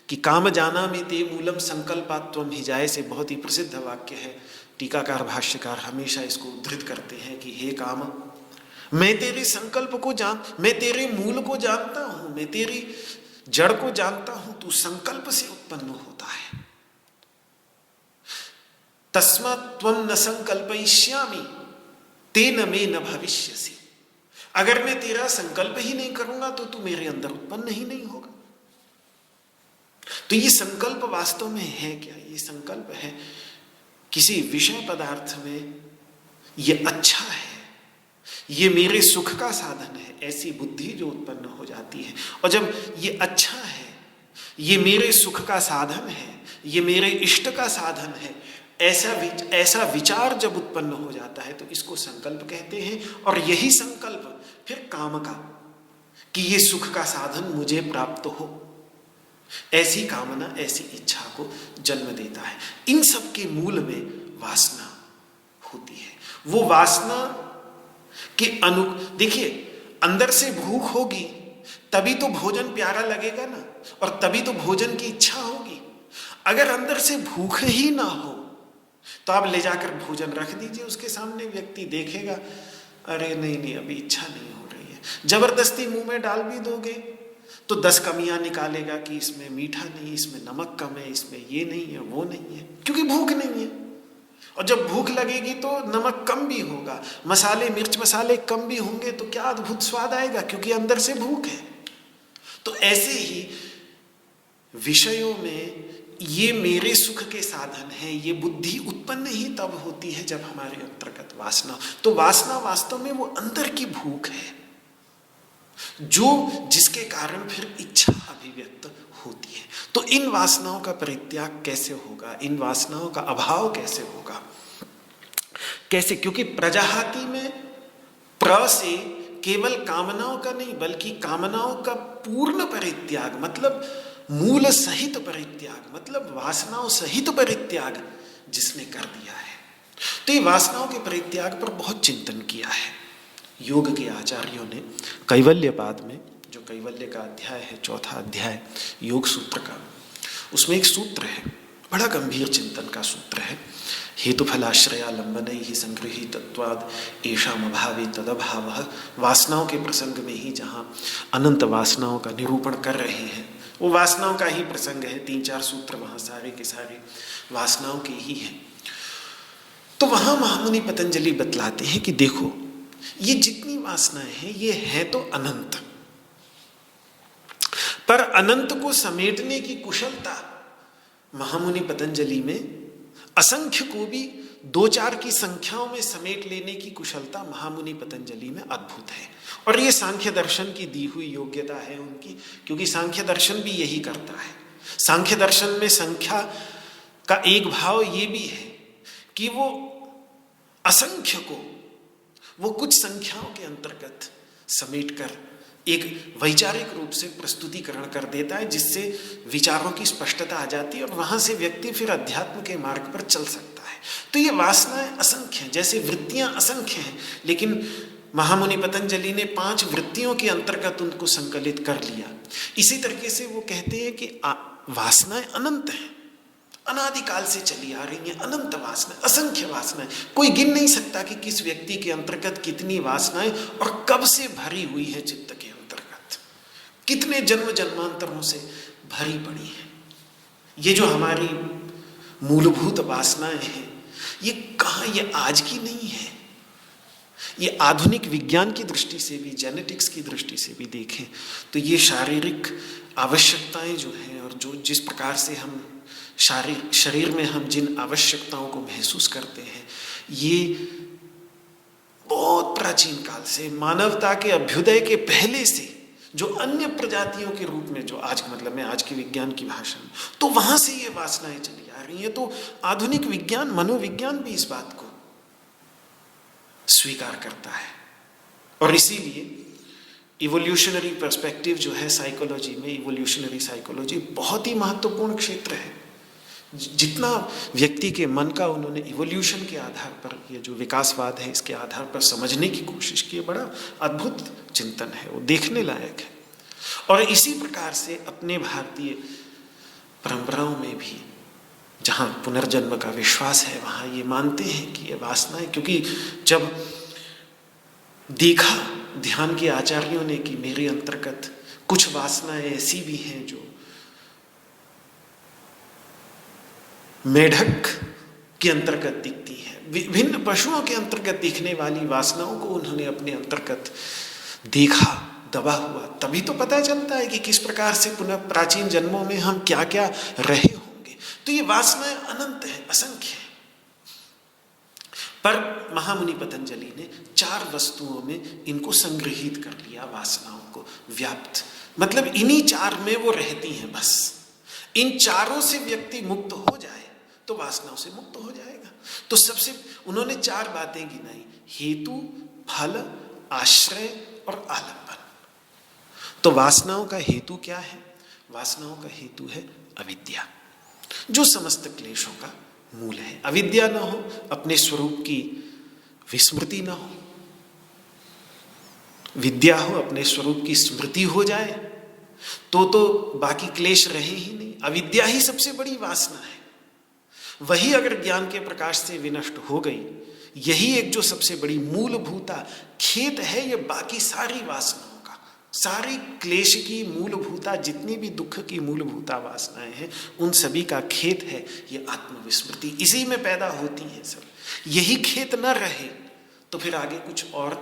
कि काम जानामि ते मूलम संकल्पात्वम हि जाय, से बहुत ही प्रसिद्ध वाक्य है। टीकाकार भाष्यकार हमेशा इसको उद्धृत करते हैं कि हे काम, मैं तेरे संकल्प को मैं तेरे मूल को जानता हूं, मैं तेरी जड़ को जानता हूं, तू संकल्प से उत्पन्न होता है। तस्मात् त्वं न संकल्पयिष्यामि तेन मे न भविष्यसि। अगर मैं तेरा संकल्प ही नहीं करूंगा तो तू मेरे अंदर उत्पन्न ही नहीं होगा। तो ये संकल्प वास्तव में है क्या? ये संकल्प है किसी विषय पदार्थ में ये अच्छा है, ये मेरे सुख का साधन है, ऐसी बुद्धि जो उत्पन्न हो जाती है। और जब ये अच्छा है, ये मेरे सुख का साधन है, ये मेरे इष्ट का साधन है, ऐसा विचार जब उत्पन्न हो जाता है तो इसको संकल्प कहते हैं। और यही संकल्प फिर काम का, कि ये सुख का साधन मुझे प्राप्त हो, ऐसी कामना, ऐसी इच्छा को जन्म देता है। इन सब के मूल में वासना होती है। वो वासना के देखिए, अंदर से भूख होगी तभी तो भोजन प्यारा लगेगा ना, और तभी तो भोजन की इच्छा होगी। अगर अंदर से भूख ही ना हो तो आप ले जाकर भोजन रख दीजिए उसके सामने, व्यक्ति देखेगा, अरे नहीं अभी इच्छा नहीं हो रही है। जबरदस्ती मुंह में डाल भी दोगे तो 10 कमियां निकालेगा कि इसमें मीठा नहीं, इसमें नमक कम है, इसमें ये नहीं है, वो नहीं है, क्योंकि भूख नहीं है। और जब भूख लगेगी तो नमक कम भी होगा, मिर्च मसाले कम भी होंगे, तो क्या अद्भुत स्वाद आएगा, क्योंकि अंदर से भूख है। तो ऐसे ही विषयों में ये मेरे सुख के साधन है, ये बुद्धि उत्पन्न ही तब होती है जब हमारे अंतर्गत वासना। तो वासना वास्तव में वो अंदर की भूख है, जिसके कारण फिर इच्छा अभिव्यक्त होती है। तो इन वासनाओं का परित्याग कैसे होगा, इन वासनाओं का अभाव कैसे होगा, कैसे? क्योंकि प्रजाहाति में प्र से केवल कामनाओं का नहीं, बल्कि कामनाओं का पूर्ण परित्याग, मतलब मूल सहित परित्याग, मतलब वासनाओं सहित परित्याग जिसने कर दिया है। तो ये वासनाओं के परित्याग पर बहुत चिंतन किया है योग के आचार्यों ने। कैवल्यपाद में, जो कैवल्य का अध्याय है, 4वां अध्याय योग सूत्र का, उसमें एक सूत्र है, बड़ा गंभीर चिंतन का सूत्र है। हेतुफलाश्रयालंबनै ही संगृहीतत्वाद येषाम् अभावे तदभावः। वासनाओं के प्रसंग में ही जहाँ अनंत वासनाओं का निरूपण कर रहे हैं, वो वासनाओं का ही प्रसंग है। 3-4 सूत्र वहाँ सारे के सारे वासनाओं के ही हैं। तो वहाँ महामुनि पतंजलि बतलाते हैं कि देखो, ये जितनी वासनाएं हैं ये हैं तो अनंत, पर अनंत को समेटने की कुशलता महामुनि पतंजलि में, असंख्य को भी 2-4 की संख्याओं में समेट लेने की कुशलता महामुनि पतंजलि में अद्भुत है। और ये सांख्य दर्शन की दी हुई योग्यता है उनकी, क्योंकि सांख्य दर्शन भी यही करता है। सांख्य दर्शन में संख्या का एक भाव ये भी है कि वो असंख्य को वो कुछ संख्याओं के अंतर्गत समेटकर एक वैचारिक रूप से प्रस्तुतिकरण कर देता है, जिससे विचारों की स्पष्टता आ जाती है और वहां से व्यक्ति फिर अध्यात्म के मार्ग पर चल सकता है। तो ये वासनाएं असंख्य हैं, जैसे वृत्तियां असंख्य हैं, लेकिन महामुनि पतंजलि ने 5 वृत्तियों के अंतर्गत उनको संकलित कर लिया। इसी तरीके से वो कहते हैं कि वासनाएं अनंत हैं, अनादिकाल से चली आ रही हैं, अनंत वासनाएं, असंख्य वासनाएं। कोई गिन नहीं सकता कि किस व्यक्ति के अंतर्गत कितनी वासनाएं और कब से भरी हुई है चित्त के अंतर्गत, कितने जन्म जन्मांतरों से भरी पड़ी है। ये जो हमारी मूलभूत वासनाएं हैं, ये कहाँ, ये आज की नहीं है। ये आधुनिक विज्ञान की दृष्टि से भी, जेनेटिक्स की दृष्टि से भी देखें तो ये शारीरिक आवश्यकताएं जो हैं, और जो जिस प्रकार से हम शरीर में हम जिन आवश्यकताओं को महसूस करते हैं, ये बहुत प्राचीन काल से, मानवता के अभ्युदय के पहले से, जो अन्य प्रजातियों के रूप में, जो आज मतलब में आज की विज्ञान की भाषा में, तो वहां से ये वासनाएं चली आ रही हैं। तो आधुनिक विज्ञान, मनोविज्ञान भी इस बात को स्वीकार करता है। और इसीलिए इवोल्यूशनरी पर्सपेक्टिव जो है साइकोलॉजी में, इवोल्यूशनरी साइकोलॉजी बहुत ही महत्वपूर्ण क्षेत्र है। जितना व्यक्ति के मन का उन्होंने इवोल्यूशन के आधार पर, ये जो विकासवाद है इसके आधार पर समझने की कोशिश की, बड़ा अद्भुत चिंतन है, वो देखने लायक है। और इसी प्रकार से अपने भारतीय परंपराओं में भी जहाँ पुनर्जन्म का विश्वास है, वहाँ ये मानते हैं कि ये वासनाएं, क्योंकि जब देखा ध्यान के आचार्यों ने कि मेरे अंतर्गत कुछ वासनाएं ऐसी भी हैं जो मेढक के अंतर्गत दिखती है, विभिन्न पशुओं के अंतर्गत दिखने वाली वासनाओं को उन्होंने अपने अंतर्गत देखा, दबा हुआ, तभी तो पता चलता है कि किस प्रकार से पुनः प्राचीन जन्मों में हम क्या क्या रहे होंगे। तो ये वासनाएं अनंत है, असंख्य है। पर महामुनि पतंजलि ने 4 वस्तुओं में इनको संग्रहित कर लिया, वासनाओं को व्याप्त, मतलब इन्हीं 4 में वो रहती हैं बस। इन चारों से व्यक्ति मुक्त हो जाए तो वासनाओं से मुक्त हो जाएगा। तो सबसे उन्होंने 4 बातें गिनाई, हेतु, फल, आश्रय और आलंबन। तो वासनाओं का हेतु क्या है? वासनाओं का हेतु है अविद्या, जो समस्त क्लेशों का मूल है। अविद्या ना हो, अपने स्वरूप की विस्मृति ना हो, विद्या हो, अपने स्वरूप की स्मृति हो जाए, तो बाकी क्लेश रहे ही नहीं। अविद्या ही सबसे बड़ी वासना है। वही अगर ज्ञान के प्रकाश से विनष्ट हो गई, यही एक जो सबसे बड़ी मूलभूता खेत है, ये बाकी सारी वासनाओं का, सारी क्लेश की मूलभूता, जितनी भी दुख की मूलभूता वासनाएं हैं, उन सभी का खेत है ये आत्मविस्मृति। इसी में पैदा होती है सब। यही खेत न रहे तो फिर आगे कुछ और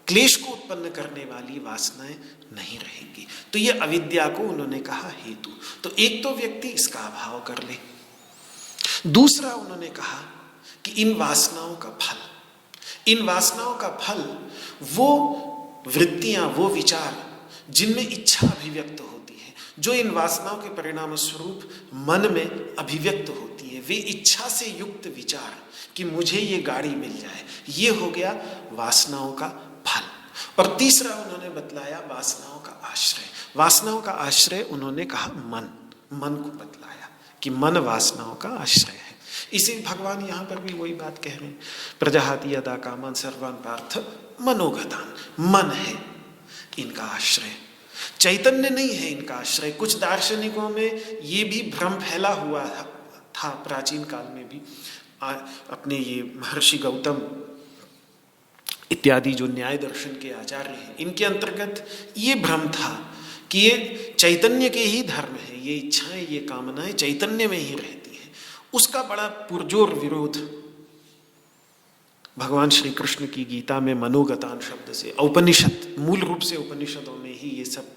क्लेश को उत्पन्न करने वाली वासनाएं नहीं रहेंगी। तो ये अविद्या को उन्होंने कहा हेतु। तो एक तो व्यक्ति इसका अभाव कर ले। दूसरा उन्होंने कहा कि इन वासनाओं का फल, इन वासनाओं का फल वो वृत्तियां, वो विचार जिनमें इच्छा अभिव्यक्त होती है, जो इन वासनाओं के परिणाम स्वरूप मन में अभिव्यक्त होती है, वे इच्छा से युक्त विचार कि मुझे ये गाड़ी मिल जाए, ये हो गया वासनाओं का फल। और तीसरा उन्होंने बतलाया वासनाओं का आश्रय। वासनाओं का आश्रय उन्होंने कहा मन, मन को बतलाया कि मन वासनाओं का आश्रय है। इसी भगवान यहाँ पर भी वही बात कह रहे हैं, प्रजाहाति यदा कामान सर्वान् पार्थ मनोगतान। मन है इनका आश्रय, चैतन्य नहीं है इनका आश्रय। कुछ दार्शनिकों में ये भी भ्रम फैला हुआ था प्राचीन काल में भी। अपने ये महर्षि गौतम इत्यादि जो न्याय दर्शन के आचार्य हैं, इनके अंतर्गत ये भ्रम था कि ये चैतन्य के ही धर्म है, ये इच्छाएं, ये कामनाएं चैतन्य में ही रहती हैं। उसका बड़ा पुरजोर विरोध भगवान श्री कृष्ण की गीता में मनोगतान शब्द से, उपनिषद, मूल रूप से उपनिषदों में ही ये सब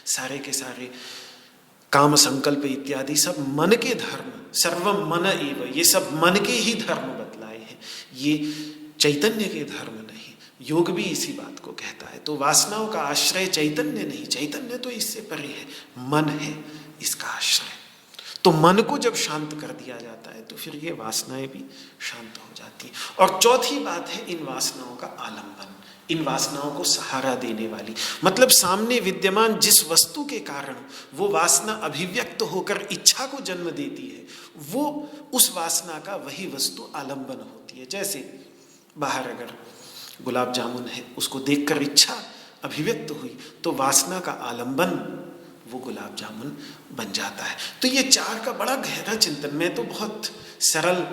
सारे के सारे काम संकल्प इत्यादि सब मन के धर्म, सर्वम मन एव, ये सब मन के ही धर्म बतलाए हैं, ये चैतन्य के धर्म नहीं। योग भी इसी बात को कहता है। तो वासनाओं का आश्रय चैतन्य नहीं, चैतन्य तो इससे परे है, मन है इसका आश्रय। तो मन को जब शांत कर दिया जाता है तो फिर ये वासनाएं भी शांत हो जाती। और चौथी बात है इन वासनाओं का आलंबन, इन वासनाओं को सहारा देने वाली, मतलब सामने विद्यमान जिस वस्तु के कारण वो वासना अभिव्यक्त होकर इच्छा को जन्म देती है, वो उस वासना का वही वस्तु आलंबन होती है। जैसे बाहर अगर गुलाब जामुन है, उसको देखकर इच्छा अभिव्यक्त हुई तो वासना का आलंबन वो गुलाब जामुन बन जाता है। तो ये 4 का बड़ा गहरा चिंतन, मैं तो बहुत सरल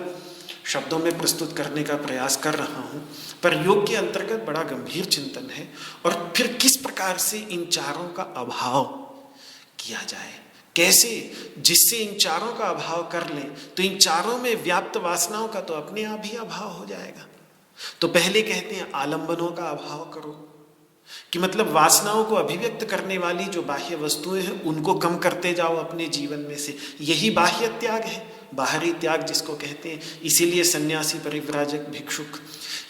शब्दों में प्रस्तुत करने का प्रयास कर रहा हूँ, पर योग के अंतर्गत बड़ा गंभीर चिंतन है। और फिर किस प्रकार से इन 4 का अभाव किया जाए, कैसे, जिससे इन 4 का अभाव कर लें तो इन 4 में व्याप्त वासनाओं का तो अपने आप ही अभाव हो जाएगा। तो पहले कहते हैं आलंबनों का अभाव करो, कि मतलब वासनाओं को अभिव्यक्त करने वाली जो बाह्य वस्तुएं हैं उनको कम करते जाओ अपने जीवन में से। यही बाह्य त्याग है, बाहरी त्याग जिसको कहते हैं। इसीलिए सन्यासी, परिव्राजक, भिक्षुक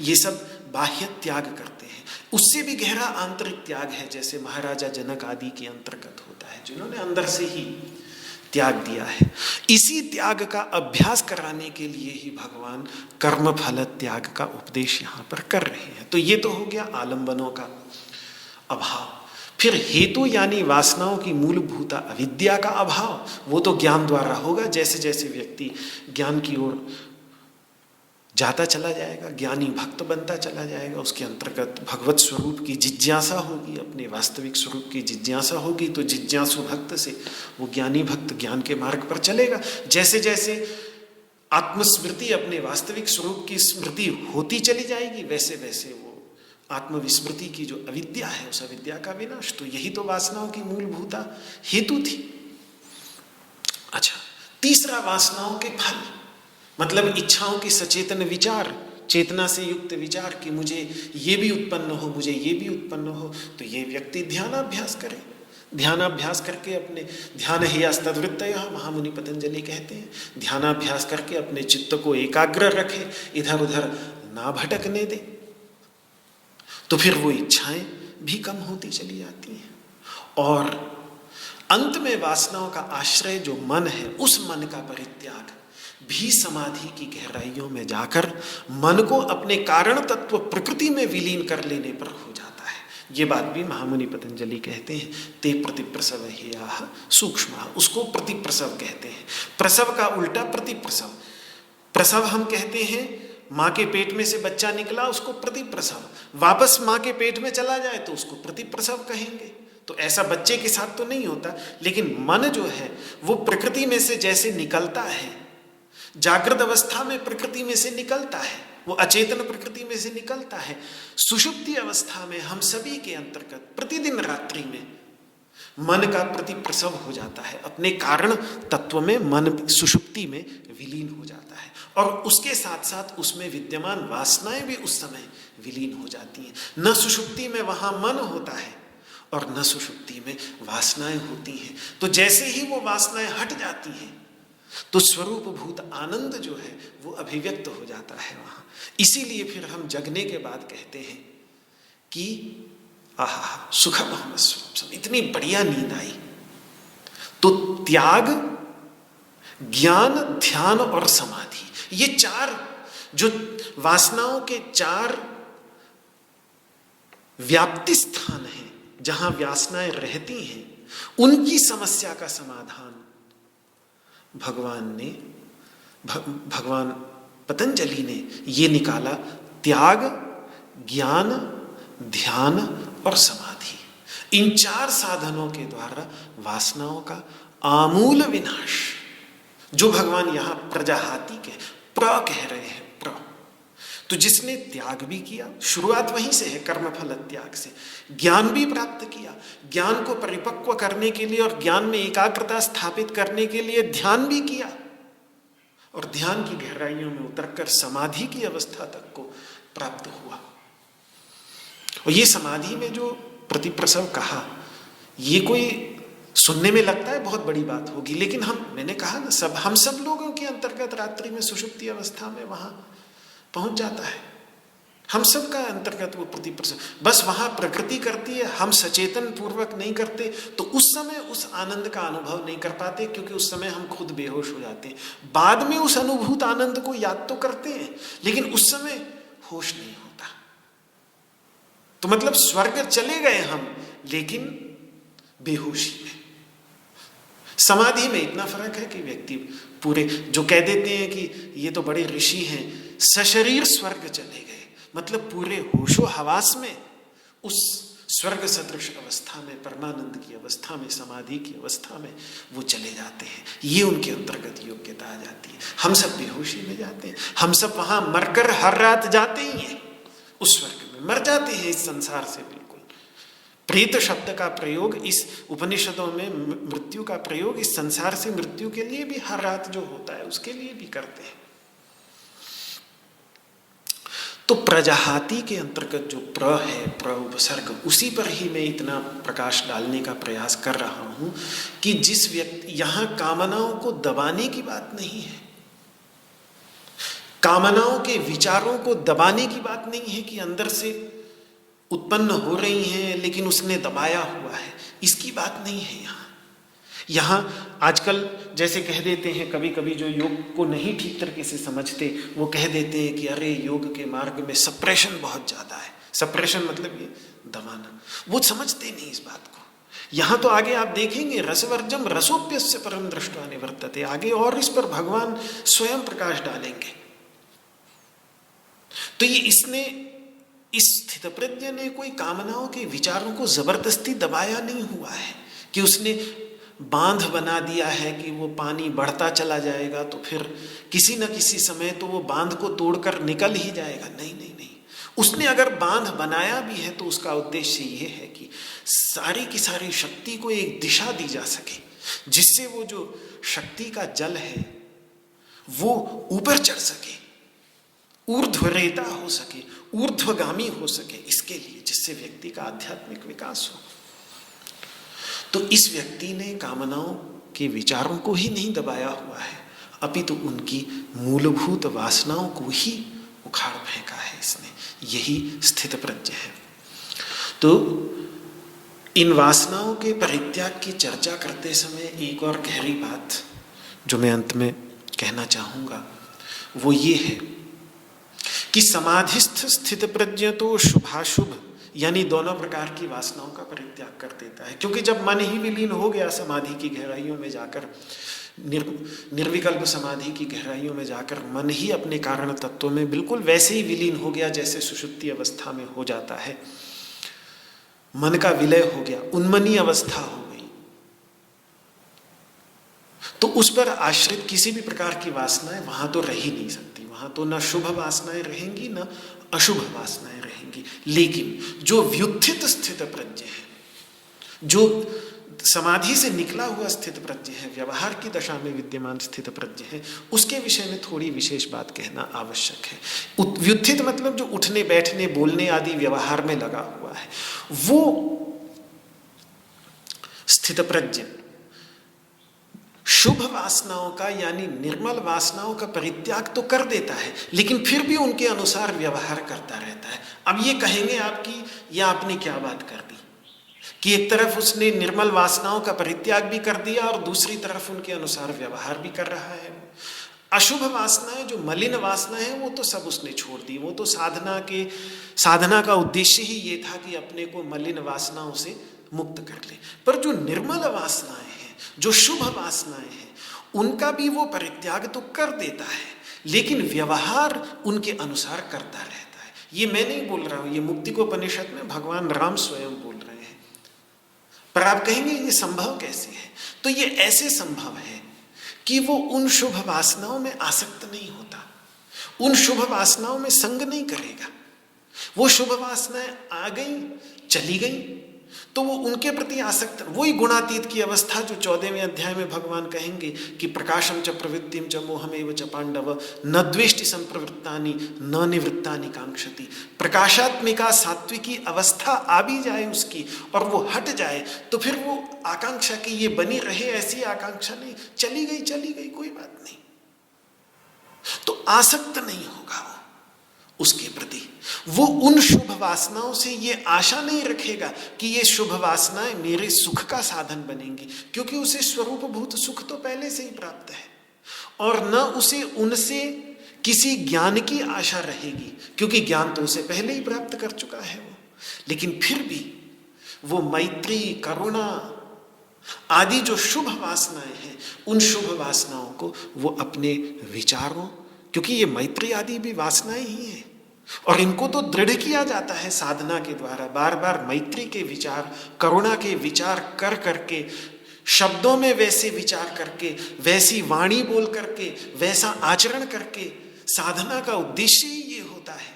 ये सब बाह्य त्याग करते हैं। उससे भी गहरा आंतरिक त्याग है, जैसे महाराजा जनक आदि के अंतर्गत होता है, जिन्होंने अंदर से ही त्याग दिया है। इसी त्याग का अभ्यास कराने के लिए ही भगवान कर्म फल त्याग का उपदेश यहाँ पर कर रहे हैं। तो ये तो हो गया आलंबनों का अभाव। फिर हेतु यानी वासनाओं की मूलभूता अविद्या का अभाव, वो तो ज्ञान द्वारा होगा। जैसे जैसे व्यक्ति ज्ञान की ओर जाता चला जाएगा, ज्ञानी भक्त बनता चला जाएगा, उसके अंतर्गत भगवत स्वरूप की जिज्ञासा होगी, अपने वास्तविक स्वरूप की जिज्ञासा होगी। तो जिज्ञासु भक्त से वो ज्ञानी भक्त ज्ञान के मार्ग पर चलेगा। जैसे जैसे आत्मस्मृति, अपने वास्तविक स्वरूप की स्मृति होती चली जाएगी, वैसे वैसे वो आत्मविस्मृति की जो अविद्या है, उस अविद्या का विनाश। तो यही तो वासनाओं की मूलभूता हेतु थी। अच्छा, तीसरा वासनाओं के फल, मतलब इच्छाओं की सचेतन विचार, चेतना से युक्त विचार कि मुझे ये भी उत्पन्न हो, मुझे ये भी उत्पन्न हो। तो ये व्यक्ति ध्यानाभ्यास करे, ध्यानाभ्यास करके अपने ध्यान हेयास्तद्वृत्तयः महामुनि पतंजलि कहते हैं, ध्यानाभ्यास करके अपने चित्त को एकाग्र रखे, इधर उधर ना भटकने दे। तो फिर वो इच्छाएं भी कम होती चली जाती हैं। और अंत में वासनाओं का आश्रय जो मन है, उस मन का परित्याग, भी समाधि की गहराइयों में जाकर मन को अपने कारण तत्व प्रकृति में विलीन कर लेने पर हो जाता है। ये बात भी महामुनि पतंजलि कहते हैं। ते प्रतिप्रसव हेयाः सूक्ष्म, उसको प्रतिप्रसव कहते हैं। प्रसव का उल्टा प्रतिप्रसव। प्रसव हम कहते हैं माँ के पेट में से बच्चा निकला, उसको प्रतिप्रसव। वापस माँ के पेट में चला जाए तो उसको प्रतिप्रसव कहेंगे। तो ऐसा बच्चे के साथ तो नहीं होता, लेकिन मन जो है वो प्रकृति में से जैसे निकलता है, जागृत अवस्था में प्रकृति में से निकलता है, वो अचेतन प्रकृति में से निकलता है। सुषुप्ति अवस्था में हम सभी के अंतर्गत प्रतिदिन रात्रि में मन का प्रतिप्रसव हो जाता है, अपने कारण तत्व में मन सुषुप्ति में विलीन हो जाता है, और उसके साथ साथ उसमें विद्यमान वासनाएं भी उस समय विलीन हो जाती हैं। न सुषुप्ति में वहां मन होता है और न सुषुप्ति में वासनाएं होती हैं। तो जैसे ही वो वासनाएं हट जाती हैं तो स्वरूप भूत आनंद जो है वो अभिव्यक्त हो जाता है वहां। इसीलिए फिर हम जगने के बाद कहते हैं कि आहा सुखम अहम स्वरूप, इतनी बढ़िया नींद आई। तो त्याग, ज्ञान, ध्यान और समाधि, ये चार जो वासनाओं के चार व्याप्ति स्थान हैं, जहां वासनाएं रहती हैं, उनकी समस्या का समाधान भगवान पतंजलि ने ये निकाला। त्याग, ज्ञान, ध्यान और समाधि, इन चार साधनों के द्वारा वासनाओं का आमूल विनाश, जो भगवान यहां प्रजाहाति के कह रहे हैं। तो जिसने त्याग भी किया, शुरुआत वहीं से है, कर्मफल त्याग से, ज्ञान भी प्राप्त किया, ज्ञान को परिपक्व करने के लिए और ज्ञान में एकाग्रता स्थापित करने के लिए ध्यान भी किया, और ध्यान की गहराइयों में उतरकर समाधि की अवस्था तक को प्राप्त हुआ। और ये समाधि में जो प्रतिप्रसव कहा, ये कोई सुनने में लगता है बहुत बड़ी बात होगी, लेकिन मैंने कहा ना, हम सब लोगों के अंतर्गत रात्रि में सुषुप्ति अवस्था में वहां पहुंच जाता है। हम सब का अंतर्गत वो प्रतिप्रसव, बस वहां प्रकृति करती है, हम सचेतन पूर्वक नहीं करते, तो उस समय उस आनंद का अनुभव नहीं कर पाते, क्योंकि उस समय हम खुद बेहोश हो जाते हैं। बाद में उस अनुभूत आनंद को याद तो करते हैं, लेकिन उस समय होश नहीं होता। तो मतलब स्वर्ग चले गए हम, लेकिन बेहोशी में। समाधि में इतना फर्क है कि व्यक्ति पूरे, जो कह देते हैं कि ये तो बड़े ऋषि हैं, सशरीर स्वर्ग चले गए, मतलब पूरे होशो हवास में, उस स्वर्ग सदृश अवस्था में, परमानंद की अवस्था में, समाधि की अवस्था में वो चले जाते हैं। ये उनके अंतर्गत योग्यता आ जाती है। हम सब बेहोशी में जाते हैं, हम सब वहां मरकर हर रात जाते ही हैं, उस स्वर्ग में मर जाते हैं इस संसार से बिल्कुल। प्रेत शब्द का प्रयोग इस उपनिषदों में, मृत्यु का प्रयोग इस संसार से मृत्यु के लिए भी हर रात जो होता है उसके लिए भी करते हैं। तो प्रजाहाति के अंतर्गत जो प्र उपसर्ग, उसी पर ही मैं इतना प्रकाश डालने का प्रयास कर रहा हूं कि जिस व्यक्ति, यहां कामनाओं को दबाने की बात नहीं है, कामनाओं के विचारों को दबाने की बात नहीं है कि अंदर से उत्पन्न हो रही हैं लेकिन उसने दबाया हुआ है, इसकी बात नहीं है। यहाँ आजकल जैसे कह देते हैं, कभी कभी जो योग को नहीं ठीक तरीके से समझते, वो कह देते हैं कि अरे योग के मार्ग में सप्रेशन बहुत ज़्यादा है। सप्रेशन मतलब ये दबाना, वो समझते नहीं इस बात को। यहाँ तो आगे आप देखेंगे, रसवर्जम रसोप्यस्य परम दृष्टवा निवर्तते, आगे और इस पर भगवान स्वयं प्रकाश डालेंगे। तो ये इसने, इस स्थितप्रज्ञ ने कोई कामनाओं के विचारों को जबरदस्ती दबाया नहीं हुआ है कि उसने बांध बना दिया है कि वो पानी बढ़ता चला जाएगा तो फिर किसी न किसी समय तो वो बांध को तोड़कर निकल ही जाएगा। नहीं नहीं नहीं, उसने अगर बांध बनाया भी है तो उसका उद्देश्य ये है कि सारी की सारी शक्ति को एक दिशा दी जा सके, जिससे वो जो शक्ति का जल है वो ऊपर चढ़ सके, ऊर्ध्वरेता हो सके, ऊर्ध्वगामी हो सके, इसके लिए, जिससे व्यक्ति का आध्यात्मिक विकास हो। तो इस व्यक्ति ने कामनाओं के विचारों को ही नहीं दबाया हुआ है, अपितु उनकी मूलभूत वासनाओं को ही उखाड़ फेंका है इसने। यही स्थित प्रज्ञ है। तो इन वासनाओं के परित्याग की चर्चा करते समय एक और गहरी बात जो मैं अंत में कहना चाहूंगा वो ये है कि समाधिस्थ स्थित प्रज्ञ तो शुभाशुभ यानी दोनों प्रकार की वासनाओं का परित्याग कर देता है, क्योंकि जब मन ही विलीन हो गया समाधि की गहराइयों में जाकर, निर्विकल्प समाधि की गहराइयों में जाकर मन ही अपने कारण तत्व में बिल्कुल वैसे ही विलीन हो गया जैसे सुषुप्ति अवस्था में हो जाता है। मन का विलय हो गया, उन्मनी अवस्था हो गई, तो उस पर आश्रित किसी भी प्रकार की वासनाएं वहां तो रह ही नहीं सकती। वहां तो न शुभ वासनाएं रहेंगी न अशुभ वासनाएं रहेंगी। लेकिन जो व्युत्थित स्थित प्रज्ञ है, जो समाधि से निकला हुआ स्थित प्रज्ञ है, व्यवहार की दशा में विद्यमान स्थित प्रज्ञ है, उसके विषय में थोड़ी विशेष बात कहना आवश्यक है। व्युत्थित मतलब जो उठने बैठने बोलने आदि व्यवहार में लगा हुआ है, वो स्थित प्रज्ञ शुभ वासनाओं का यानी निर्मल वासनाओं का परित्याग तो कर देता है, लेकिन फिर भी उनके अनुसार व्यवहार करता रहता है। अब ये कहेंगे आपकी या आपने क्या बात कर दी कि एक तरफ उसने निर्मल वासनाओं का परित्याग भी कर दिया और दूसरी तरफ उनके अनुसार व्यवहार भी कर रहा है। अशुभ वासनाएं, जो मलिन वासनाएं हैं, वो तो सब उसने छोड़ दी। वो तो साधना का उद्देश्य ही ये था कि अपने को मलिन वासनाओं से मुक्त कर ले। पर जो निर्मल वासनाएं हैं, जो शुभ वासनाएं हैं, उनका भी वो परित्याग तो कर देता है, लेकिन व्यवहार उनके अनुसार करता रहता है। ये मैं नहीं बोल रहा हूं, ये मुक्तिकोपनिषद में भगवान राम स्वयं बोल रहे हैं। पर आप कहेंगे ये संभव कैसे है? तो ये ऐसे संभव है कि वो उन शुभ वासनाओं में आसक्त नहीं होता, उन शुभ वासनाओं में संग नहीं करेगा। वो शुभ वासनाएं आ गई, चली गई, तो वो उनके प्रति आसक्त, वही गुणातीत की अवस्था जो 14वें अध्याय में भगवान कहेंगे कि प्रकाशम च प्रवृत्तिम च मोहमेव च पांडव न द्वेष्टि संप्रवृत्तानि न निवृत्तानि कांक्षति। प्रकाशात्मिका सात्विकी अवस्था आ भी जाए उसकी और वो हट जाए, तो फिर वो आकांक्षा की ये बनी रहे, ऐसी आकांक्षा नहीं, चली गई कोई बात नहीं, तो आसक्त नहीं होगा वो उसके प्रति। वो उन शुभ वासनाओं से ये आशा नहीं रखेगा कि ये शुभ वासनाएं मेरे सुख का साधन बनेंगी, क्योंकि उसे स्वरूपभूत सुख तो पहले से ही प्राप्त है, और न उसे उनसे किसी ज्ञान की आशा रहेगी, क्योंकि ज्ञान तो उसे पहले ही प्राप्त कर चुका है वो। लेकिन फिर भी वो मैत्री, करुणा आदि जो शुभ वासनाएं हैं, उन शुभ वासनाओं को वो अपने विचारों, क्योंकि ये मैत्री आदि भी वासनाएं ही हैं और इनको तो दृढ़ किया जाता है साधना के द्वारा। बार बार मैत्री के विचार, करुणा के विचार कर करके, शब्दों में वैसे विचार करके, वैसी वाणी बोल करके, वैसा आचरण करके, साधना का उद्देश्य ही ये होता है।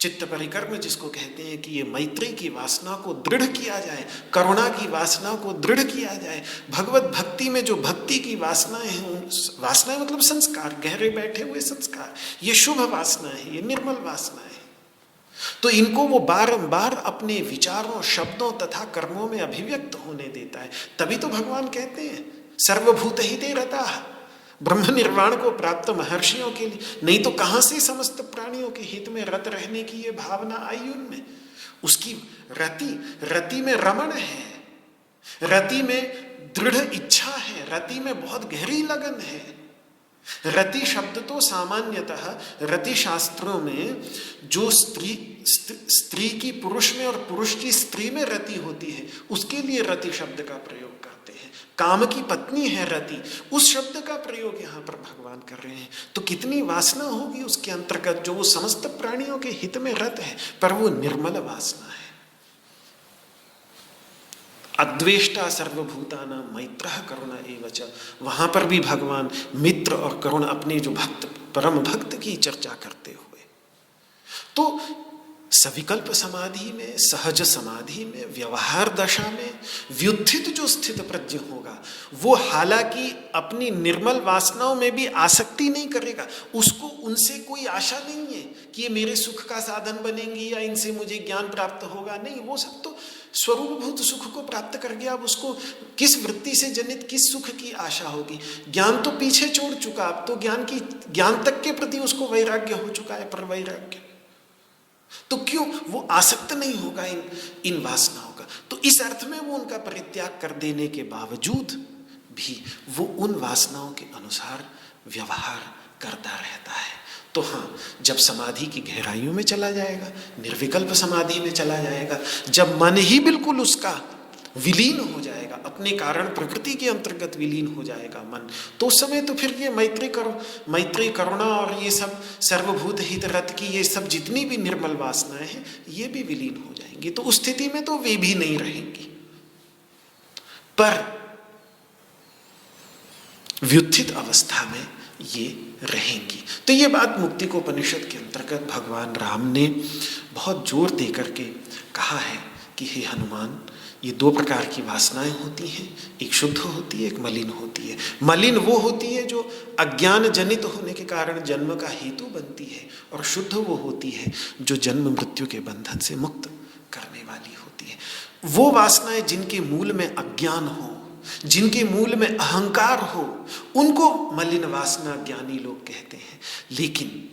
चित्त परिकर्म जिसको कहते हैं कि ये मैत्री की वासना को दृढ़ किया जाए, करुणा की वासना को दृढ़ किया जाए। भगवत भक्ति में जो भक्ति की वासनाएं हैं, वासनाएं मतलब संस्कार, गहरे बैठे हुए संस्कार, ये शुभ वासनाएं हैं, ये निर्मल वासनाएं हैं। तो इनको वो बारंबार अपने विचारों, शब्दों तथा कर्मों में अभिव्यक्त होने देता है। तभी तो भगवान कहते हैं सर्वभूत हिते रताः, ब्रह्म निर्वाण को प्राप्त महर्षियों के लिए, नहीं तो कहां से समस्त प्राणियों के हित में रत रहने की ये भावना आई उनमें। उसकी रति में रमण है, रति में दृढ़ इच्छा है, रति में बहुत गहरी लगन है। रति शब्द तो सामान्यतः रति शास्त्रों में जो स्त्री की पुरुष में और पुरुष की स्त्री में रति होती है, उसके लिए रति शब्द का प्रयोग करते हैं। काम की पत्नी है रति, उस शब्द का प्रयोग यहाँ पर भगवान कर रहे हैं। तो कितनी वासना होगी उसके अंतर्गत, जो वो समस्त प्राणियों के हित में रत है, पर वो निर्मल वासना है। अद्वेष्टा सर्वभूतानां मैत्रः करुणा एव च, वहां पर भी भगवान मित्र और करुण, अपने जो भक्त, परम भक्त की चर्चा करते हुए, तो सविकल्प समाधि में, सहज समाधि में, व्यवहार दशा में व्युत्थित जो स्थित प्रज्ञ होगा, वो हालांकि अपनी निर्मल वासनाओं में भी आसक्ति नहीं करेगा, उसको उनसे कोई आशा नहीं है कि ये मेरे सुख का साधन बनेंगी या इनसे मुझे ज्ञान प्राप्त होगा। नहीं, वो सब तो स्वरूपभूत सुख को प्राप्त कर गया। अब उसको किस वृत्ति से जनित किस सुख की आशा होगी? ज्ञान तो पीछे छोड़ चुका, अब तो ज्ञान तक के प्रति उसको वैराग्य हो चुका है, पर वैराग्य तो क्यों वो आसक्त नहीं होगा इन वासनाओं का? तो इस अर्थ में वो उनका परित्याग कर देने के बावजूद भी वो उन वासनाओं के अनुसार व्यवहार करता रहता है। तो हाँ, जब समाधि की गहराइयों में चला जाएगा, निर्विकल्प समाधि में चला जाएगा, जब मन ही बिल्कुल उसका विलीन हो जाएगा, अपने कारण प्रकृति के अंतर्गत विलीन हो जाएगा मन, तो उस समय तो फिर ये मैत्री करुणा और ये सब सर्वभूत हित रत की ये सब जितनी भी निर्मल वासनाएं हैं ये भी विलीन हो जाएंगी। तो उस स्थिति में तो वे भी नहीं रहेंगी, पर व्युत्थित अवस्था में ये रहेंगी। तो ये बात मुक्तिकोपनिषद के अंतर्गत भगवान राम ने बहुत जोर दे करके कहा है कि हे हनुमान, ये दो प्रकार की वासनाएं होती हैं, एक शुद्ध होती है, एक मलिन होती है। मलिन वो होती है जो अज्ञान जनित होने के कारण जन्म का हेतु बनती है, और शुद्ध वो होती है जो जन्म मृत्यु के बंधन से मुक्त करने वाली होती है। वो वासनाएं जिनके मूल में अज्ञान हो, जिनके मूल में अहंकार हो, उनको मलिन वासना ज्ञानी लोग कहते हैं। लेकिन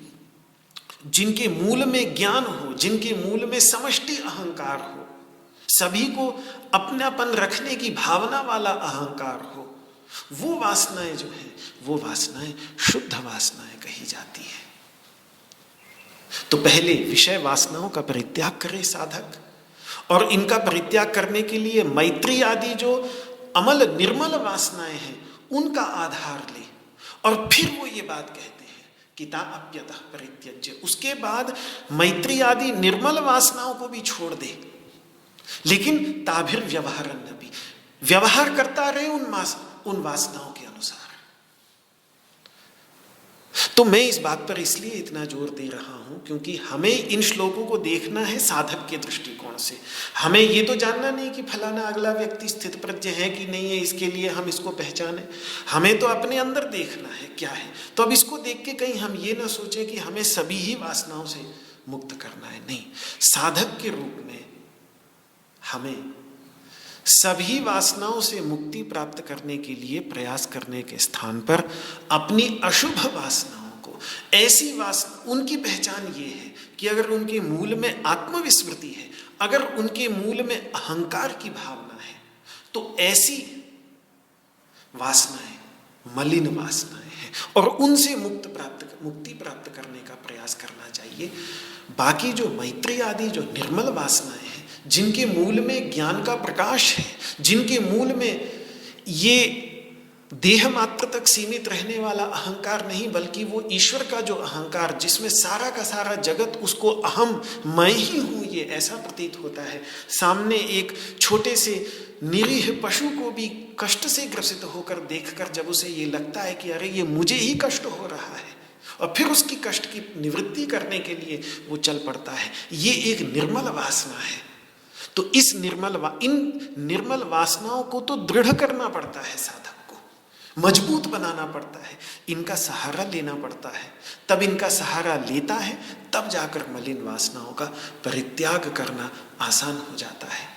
जिनके मूल में ज्ञान हो, जिनके मूल में समष्टि अहंकार हो, सभी को अपनापन रखने की भावना वाला अहंकार हो, वो वासनाएं जो है वो वासनाएं शुद्ध वासनाएं कही जाती है। तो पहले विषय वासनाओं का परित्याग करे साधक, और इनका परित्याग करने के लिए मैत्री आदि जो अमल निर्मल वासनाएं हैं उनका आधार ले, और फिर वो ये बात कहते हैं कि ता अप्यतः परित्यज्य। उसके बाद मैत्री आदि निर्मल वासनाओं को भी छोड़ दे, लेकिन ताभिर व्यवहारन भी, व्यवहार करता रहे उन वासनाओं के अनुसार। तो मैं इस बात पर इसलिए इतना जोर दे रहा हूं क्योंकि हमें इन श्लोकों को देखना है साधक के दृष्टिकोण से। हमें ये तो जानना नहीं कि फलाना अगला व्यक्ति स्थित प्रज्ञ है कि नहीं है, इसके लिए हम इसको पहचाने। हमें तो अपने अंदर देखना है क्या है। तो अब इसको देख के कहीं हम ये ना सोचें कि हमें सभी ही वासनाओं से मुक्त करना है। नहीं, साधक के रूप में हमें सभी वासनाओं से मुक्ति प्राप्त करने के लिए प्रयास करने के स्थान पर अपनी अशुभ वासनाओं को, ऐसी वासना, उनकी पहचान ये है कि अगर उनके मूल में आत्मविस्मृति है, अगर उनके मूल में अहंकार की भावना है, तो ऐसी वासनाएं मलिन वासनाएं हैं और उनसे मुक्ति प्राप्त करने का प्रयास करना चाहिए। बाकी जो मैत्री आदि जो निर्मल वासनाएं हैं, जिनके मूल में ज्ञान का प्रकाश है, जिनके मूल में ये देह मात्र तक सीमित रहने वाला अहंकार नहीं, बल्कि वो ईश्वर का जो अहंकार, जिसमें सारा का सारा जगत उसको अहम मैं ही हूं, ये ऐसा प्रतीत होता है। सामने एक छोटे से निरीह पशु को भी कष्ट से ग्रसित होकर देखकर जब उसे ये लगता है कि अरे ये मुझे ही कष्ट हो रहा है, और फिर उसकी कष्ट की निवृत्ति करने के लिए वो चल पड़ता है, ये एक निर्मल वासना है। तो इस इन निर्मल वासनाओं को तो दृढ़ करना पड़ता है, साधक को मजबूत बनाना पड़ता है, इनका सहारा लेना पड़ता है। तब इनका सहारा लेता है, तब जाकर मलिन वासनाओं का परित्याग करना आसान हो जाता है।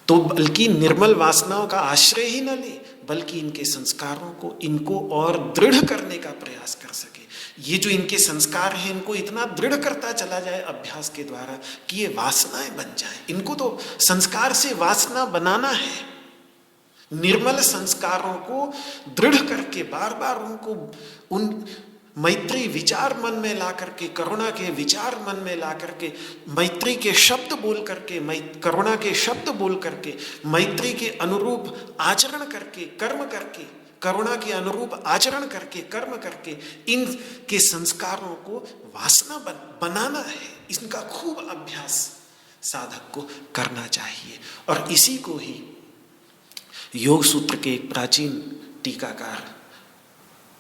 तो बल्कि निर्मल वासनाओं का आश्रय ही न ले, बल्कि इनके संस्कारों को, इनको और दृढ़ करने का प्रयास कर सके। ये जो इनके संस्कार हैं, इनको इतना दृढ़ करता चला जाए अभ्यास के द्वारा कि ये वासनाएं बन जाए। इनको तो संस्कार से वासना बनाना है। निर्मल संस्कारों को दृढ़ करके बार बार उनको उन मैत्री विचार मन में ला करके, करुणा के विचार मन में ला करके, मैत्री के शब्द बोल करके, करुणा के शब्द बोल करके, मैत्री के अनुरूप आचरण करके, कर्म करके, करुणा के अनुरूप आचरण करके, कर्म करके, इनके संस्कारों को वासना बनाना है। इनका खूब अभ्यास साधक को करना चाहिए। और इसी को ही योग सूत्र के एक प्राचीन टीकाकार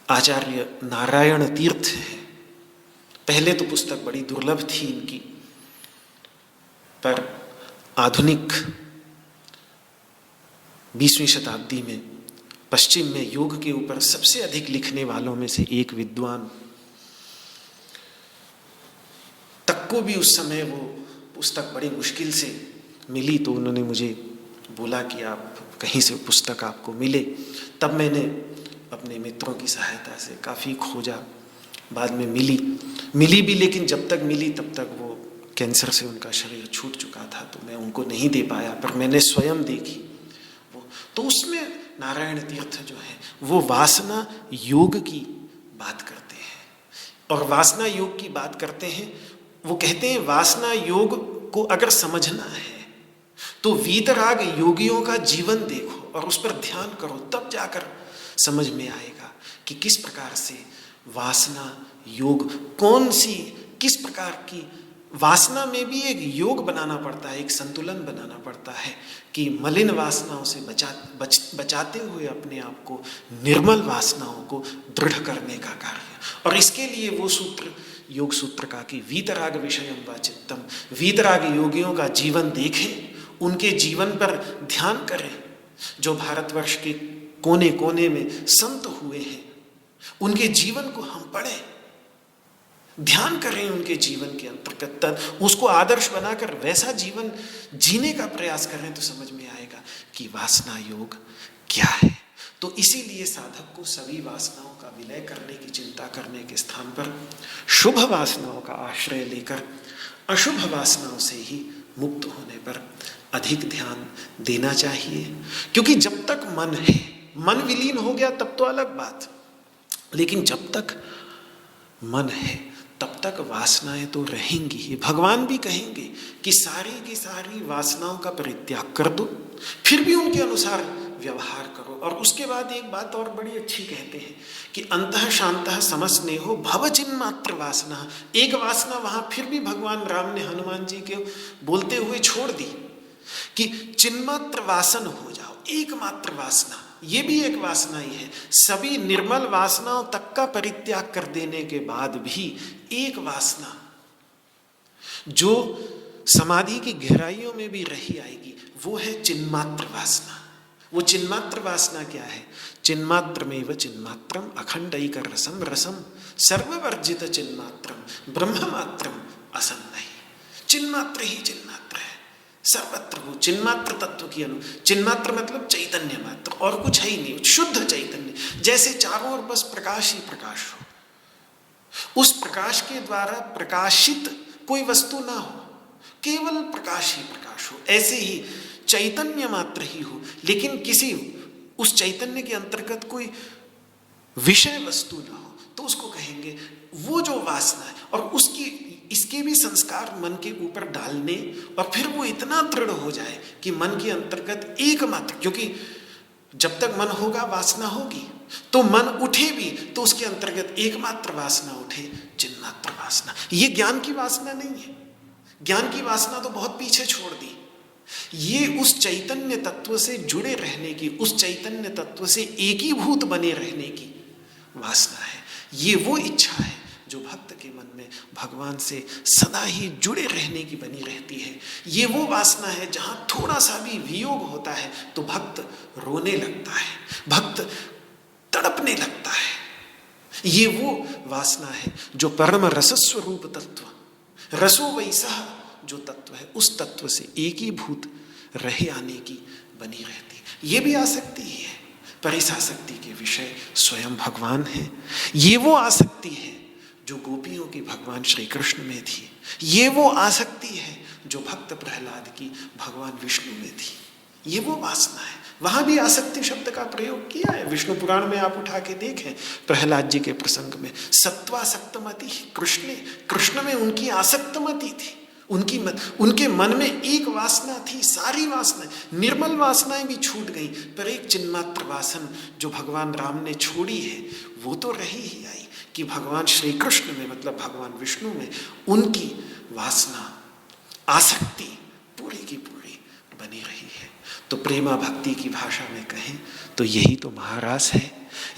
आचार्य नारायण तीर्थ है। पहले तो पुस्तक बड़ी दुर्लभ थी इनकी, पर आधुनिक 20वीं शताब्दी में पश्चिम में योग के ऊपर सबसे अधिक लिखने वालों में से एक विद्वान तक को भी उस समय वो पुस्तक बड़ी मुश्किल से मिली। तो उन्होंने मुझे बोला कि आप कहीं से पुस्तक आपको मिले। तब मैंने अपने मित्रों की सहायता से काफ़ी खोजा, बाद में मिली भी, लेकिन जब तक मिली तब तक वो कैंसर से उनका शरीर छूट चुका था, तो मैं उनको नहीं दे पाया। पर मैंने स्वयं देखी वो, तो उसमें नारायण तीर्थ जो है वो वासना योग की बात करते हैं और वासना योग की बात करते हैं। वो कहते हैं वासना योग को अगर समझना है तो वीतराग योगियों का जीवन देखो और उस पर ध्यान करो, तब जाकर समझ में आएगा कि किस प्रकार से वासना योग, कौन सी किस प्रकार की वासना में भी एक योग बनाना पड़ता है, एक संतुलन बनाना पड़ता है कि मलिन वासनाओं से बचाते हुए अपने आप को निर्मल वासनाओं को दृढ़ करने का कार्य। और इसके लिए वो सूत्र योग सूत्र का कि वीतराग विषयम वा चित्तम, वीतराग योगियों का जीवन देखें, उनके जीवन पर ध्यान करें। जो भारतवर्ष के कोने कोने में संत हुए हैं उनके जीवन को हम पढ़ें, ध्यान करें उनके जीवन के अंतर्गत, उसको आदर्श बनाकर वैसा जीवन जीने का प्रयास करें तो समझ में आएगा कि वासना योग क्या है। तो इसीलिए साधक को सभी वासनाओं का विलय करने की चिंता करने के स्थान पर शुभ वासनाओं का आश्रय लेकर अशुभ वासनाओं से ही मुक्त होने पर अधिक ध्यान देना चाहिए। क्योंकि जब तक मन है, मन विलीन हो गया तब तो अलग बात, लेकिन जब तक मन है तब तक वासनाएं तो रहेंगी ही। भगवान भी कहेंगे कि सारी की सारी वासनाओं का परित्याग कर दो, फिर भी उनके अनुसार व्यवहार करो। और उसके बाद एक बात और बड़ी अच्छी कहते हैं कि अंतः शांतः समस्नेहो भव चिन्ह मात्र वासना। एक वासना वहां फिर भी भगवान राम ने हनुमान जी के बोलते हुए छोड़ दी कि चिन्मात्र वासन हो जाओ, एकमात्र वासना, ये भी एक वासना ही है। सभी निर्मल वासनाओं तक का परित्याग कर देने के बाद भी एक वासना जो समाधि की गहराइयों में भी रही आएगी, वो है चिन्मात्र वासना। वो चिन्मात्र वासना क्या है? चिन्मात्रमेव चिन्मात्रम अखंडैक रसम रसम सर्ववर्जित चिन्मात्रम ब्रह्ममात्रम असन्नहि। चिन्मात्र ही चिन्मात्र है, सर्वत्र वो चिन्मात्र तत्व की चिन्मात्र मतलब चैतन्य मात्र, और कुछ है ही नहीं, शुद्ध चैतन्य। जैसे चारों ओर बस प्रकाश ही प्रकाश हो, उस प्रकाश के द्वारा प्रकाशित कोई वस्तु ना हो, केवल प्रकाश ही प्रकाश हो, ऐसे ही चैतन्य मात्र ही हो, लेकिन किसी उस चैतन्य के अंतर्गत कोई विषय वस्तु ना हो, तो उसको कहेंगे वो जो वासना है। और उसकी इसके भी संस्कार मन के ऊपर डालने, और फिर वो इतना दृढ़ हो जाए कि मन के अंतर्गत एकमात्र, क्योंकि जब तक मन होगा वासना होगी, तो मन उठे भी तो उसके अंतर्गत एकमात्र वासना उठे, चिन्मात्र वासना। ये ज्ञान की वासना नहीं है, ज्ञान की वासना तो बहुत पीछे छोड़ दी। ये उस चैतन्य तत्व से जुड़े रहने की, उस चैतन्य तत्व से एकीभूत बने रहने की वासना है। ये वो इच्छा है जो भक्त के मन में भगवान से सदा ही जुड़े रहने की बनी रहती है। ये वो वासना है जहां थोड़ा सा भी वियोग होता है तो भक्त रोने लगता है, भक्त तड़पने लगता है। ये वो वासना है जो परम रसस्वरूप तत्व, रसो वैसा जो तत्व है, उस तत्व से एकीभूत रहे आने की बनी रहती है। ये भी आसक्ति ही है, पर इस आसक्ति के विषय स्वयं भगवान है। ये वो आसक्ति है जो गोपियों की भगवान श्री कृष्ण में थी, ये वो आसक्ति है जो भक्त प्रहलाद की भगवान विष्णु में थी। ये वो वासना है। वहां भी आसक्ति शब्द का प्रयोग किया है, विष्णु पुराण में आप उठा के देखें, प्रहलाद जी के प्रसंग में सत्वासक्तमति कृष्ण में उनकी आसक्तमति थी, उनके मन में एक वासना थी। सारी वासनाएं, निर्मल वासनाएं भी छूट गई, पर एक चिन्मात्र वासन जो भगवान राम ने छोड़ी है वो तो रही ही आई कि भगवान श्री कृष्ण में, मतलब भगवान विष्णु में, उनकी वासना आसक्ति पूरी की पूरी बनी रही है। तो प्रेमा भक्ति की भाषा में कहें तो यही तो महारास है।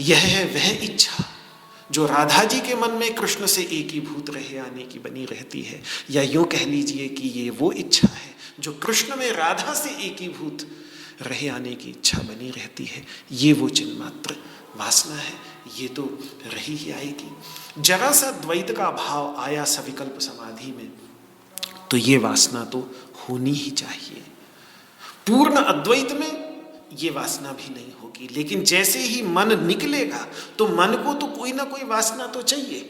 यह है वह इच्छा जो राधा जी के मन में कृष्ण से एकीभूत रहे आने की बनी रहती है, या यूं कह लीजिए कि ये वो इच्छा है जो कृष्ण में राधा से एकीभूत रहे आने की इच्छा बनी रहती है। ये वो चिन्मात्र वासना है, ये तो रही ही आएगी। जरा सा द्वैत का भाव आया सविकल्प समाधि में तो ये वासना तो होनी ही चाहिए। पूर्ण अद्वैत में ये वासना भी नहीं होगी, लेकिन जैसे ही मन निकलेगा तो मन को तो कोई ना कोई वासना तो चाहिए,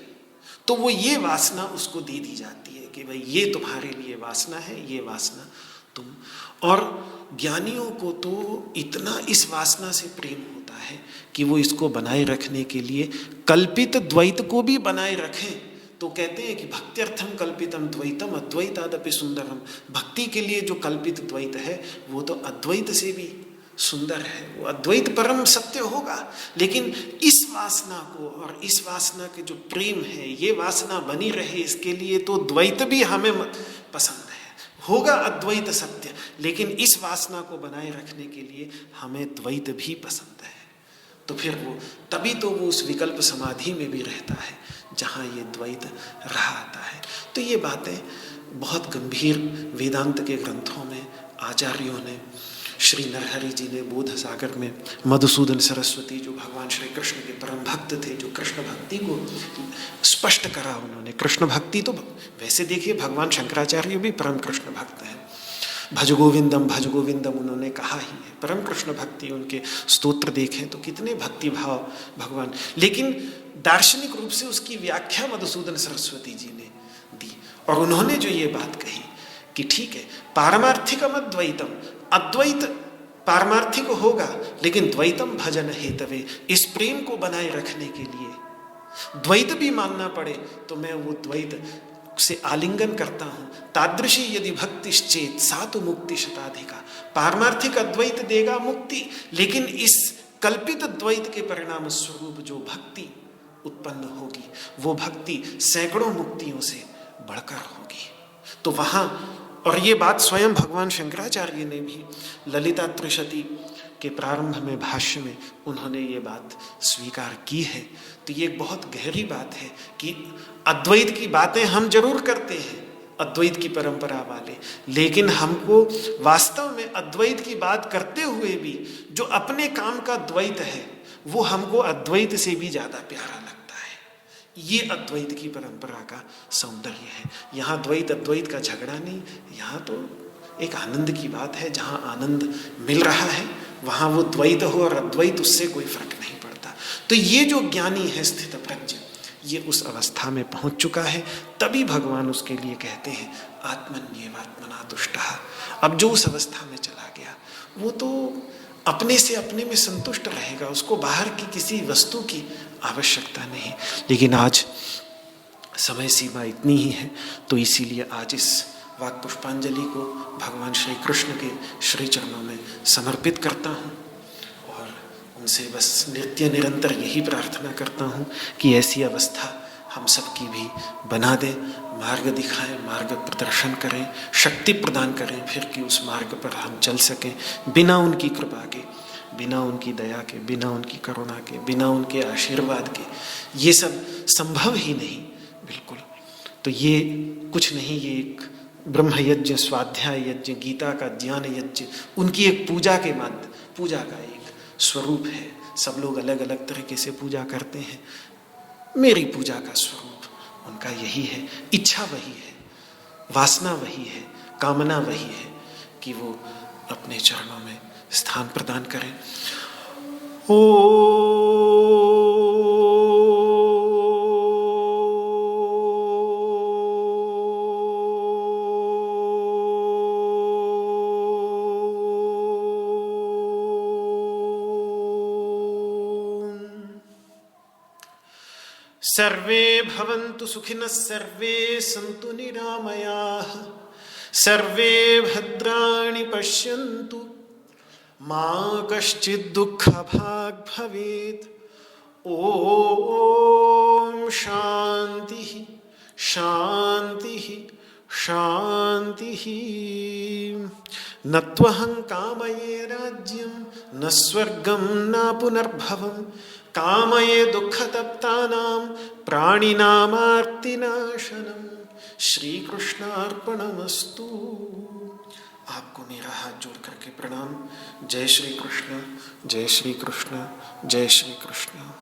तो वो ये वासना उसको दे दी जाती है कि भाई ये तुम्हारे लिए वासना है, ये वासना तुम। और ज्ञानियों को तो इतना इस वासना से प्रेम होता है कि वो इसको बनाए रखने के लिए कल्पित द्वैत को भी बनाए रखें। तो कहते हैं कि भक्त्यर्थम कल्पितम द्वैतम अद्वैतादपि सुंदरम। भक्ति के लिए जो कल्पित द्वैत है वो तो अद्वैत से भी सुंदर है, वो अद्वैत परम सत्य होगा। लेकिन इस वासना को और इस वासना के जो प्रेम है, ये वासना बनी रहे इसके लिए तो द्वैत भी हमें पसंद है, होगा अद्वैत सत्य, लेकिन इस वासना को बनाए रखने के लिए हमें द्वैत भी पसंद है। तो फिर वो तभी तो वो उस विकल्प समाधि में भी रहता है जहाँ ये द्वैत रहा आता है। तो ये बातें बहुत गंभीर वेदांत के ग्रंथों में आचार्यों ने, श्री नरहरि जी ने बोध सागर में, मधुसूदन सरस्वती जो भगवान श्री कृष्ण के परम भक्त थे, जो कृष्ण भक्ति को स्पष्ट करा उन्होंने। कृष्ण भक्ति तो वैसे देखिए भगवान शंकराचार्य भी परम कृष्ण भक्त हैं, भज गोविंदम उन्होंने कहा ही है। परम कृष्ण भक्ति, उनके स्तोत्र देखें तो कितने भक्ति भाव भगवान। लेकिन दार्शनिक रूप से उसकी व्याख्या मधुसूदन सरस्वती जी ने दी और उन्होंने जो ये बात कही कि ठीक है, पारमार्थिकम अद्वैतम, अद्वैत पारमार्थिक होगा लेकिन द्वैतम भजन हेतवे, इस प्रेम को बनाए रखने के लिए द्वैत भी मानना पड़े तो मैं वो द्वैत से आलिंगन करता हूं। तादृशी यदि भक्तिश्चेत सा तो मुक्ति शताधिका। पारमार्थिक अद्वैत देगा मुक्ति, लेकिन इस कल्पित द्वैत के परिणाम स्वरूप जो भक्ति उत्पन्न होगी वो भक्ति सैकड़ों मुक्तियों से बढ़कर होगी। तो वहां, और ये बात स्वयं भगवान शंकराचार्य ने भी ललिता त्रिशती के प्रारंभ में भाष्य में उन्होंने ये बात स्वीकार की है। तो ये एक बहुत गहरी बात है कि अद्वैत की बातें हम जरूर करते हैं, अद्वैत की परंपरा वाले, लेकिन हमको वास्तव में अद्वैत की बात करते हुए भी जो अपने काम का द्वैत है वो हमको अद्वैत से भी ज्यादा प्यारा लगता है। ये अद्वैत की परंपरा का सौंदर्य है। यहाँ द्वैत अद्वैत का झगड़ा नहीं, यहाँ तो एक आनंद की बात है। जहाँ आनंद मिल रहा है वहाँ वो द्वैत हो और अद्वैत, उससे कोई फर्क नहीं पड़ता। तो ये जो ज्ञानी है स्थित प्रज्ञ, ये उस अवस्था में पहुंच चुका है, तभी भगवान उसके लिए कहते हैं आत्मन्येवात्मना तुष्टः। अब जो उस अवस्था में चला गया वो तो अपने से अपने में संतुष्ट रहेगा, उसको बाहर की किसी वस्तु की आवश्यकता नहीं। लेकिन आज समय सीमा इतनी ही है, तो इसीलिए आज इस वाक पुष्पांजलि को भगवान श्री कृष्ण के श्री चरणों में समर्पित करता हूँ और उनसे बस नित्य निरंतर यही प्रार्थना करता हूँ कि ऐसी अवस्था हम सबकी भी बना दे, मार्ग दिखाएं, मार्ग प्रदर्शन करें, शक्ति प्रदान करें फिर कि उस मार्ग पर हम चल सकें बिना उनकी कृपा के, बिना उनकी दया के, बिना उनकी करुणा के, बिना उनके आशीर्वाद के ये सब संभव ही नहीं बिल्कुल। तो ये कुछ नहीं, ये एक ब्रह्म यज्ञ, स्वाध्याय यज्ञ, गीता का ज्ञान यज्ञ, उनकी एक पूजा के माध्यम, पूजा का एक स्वरूप है। सब लोग अलग अलग तरीके से पूजा करते हैं, मेरी पूजा का स्वरूप उनका यही है। इच्छा वही है, वासना वही है, कामना वही है कि वो अपने चरणों में स्थान प्रदान करें। सर्वे भवन्तु सुखिनः, सर्वे सन्तु निरामयाः, सर्वे भद्राणि पश्यन्तु, मा कश्चित् दुःखभाग् भवेत्। ॐ शान्तिः शान्तिः शान्तिः। न त्वहं कामये राज्यं न स्वर्गं न पुनर्भवं, कामये दुःखतप्तानां प्राणिनामार्तिनाशनम्। श्री कृष्णार्पणमस्तु। आपको मेरा हाथ जोड़ करके प्रणाम। जय श्री कृष्ण, जय श्री कृष्ण, जय श्री कृष्ण।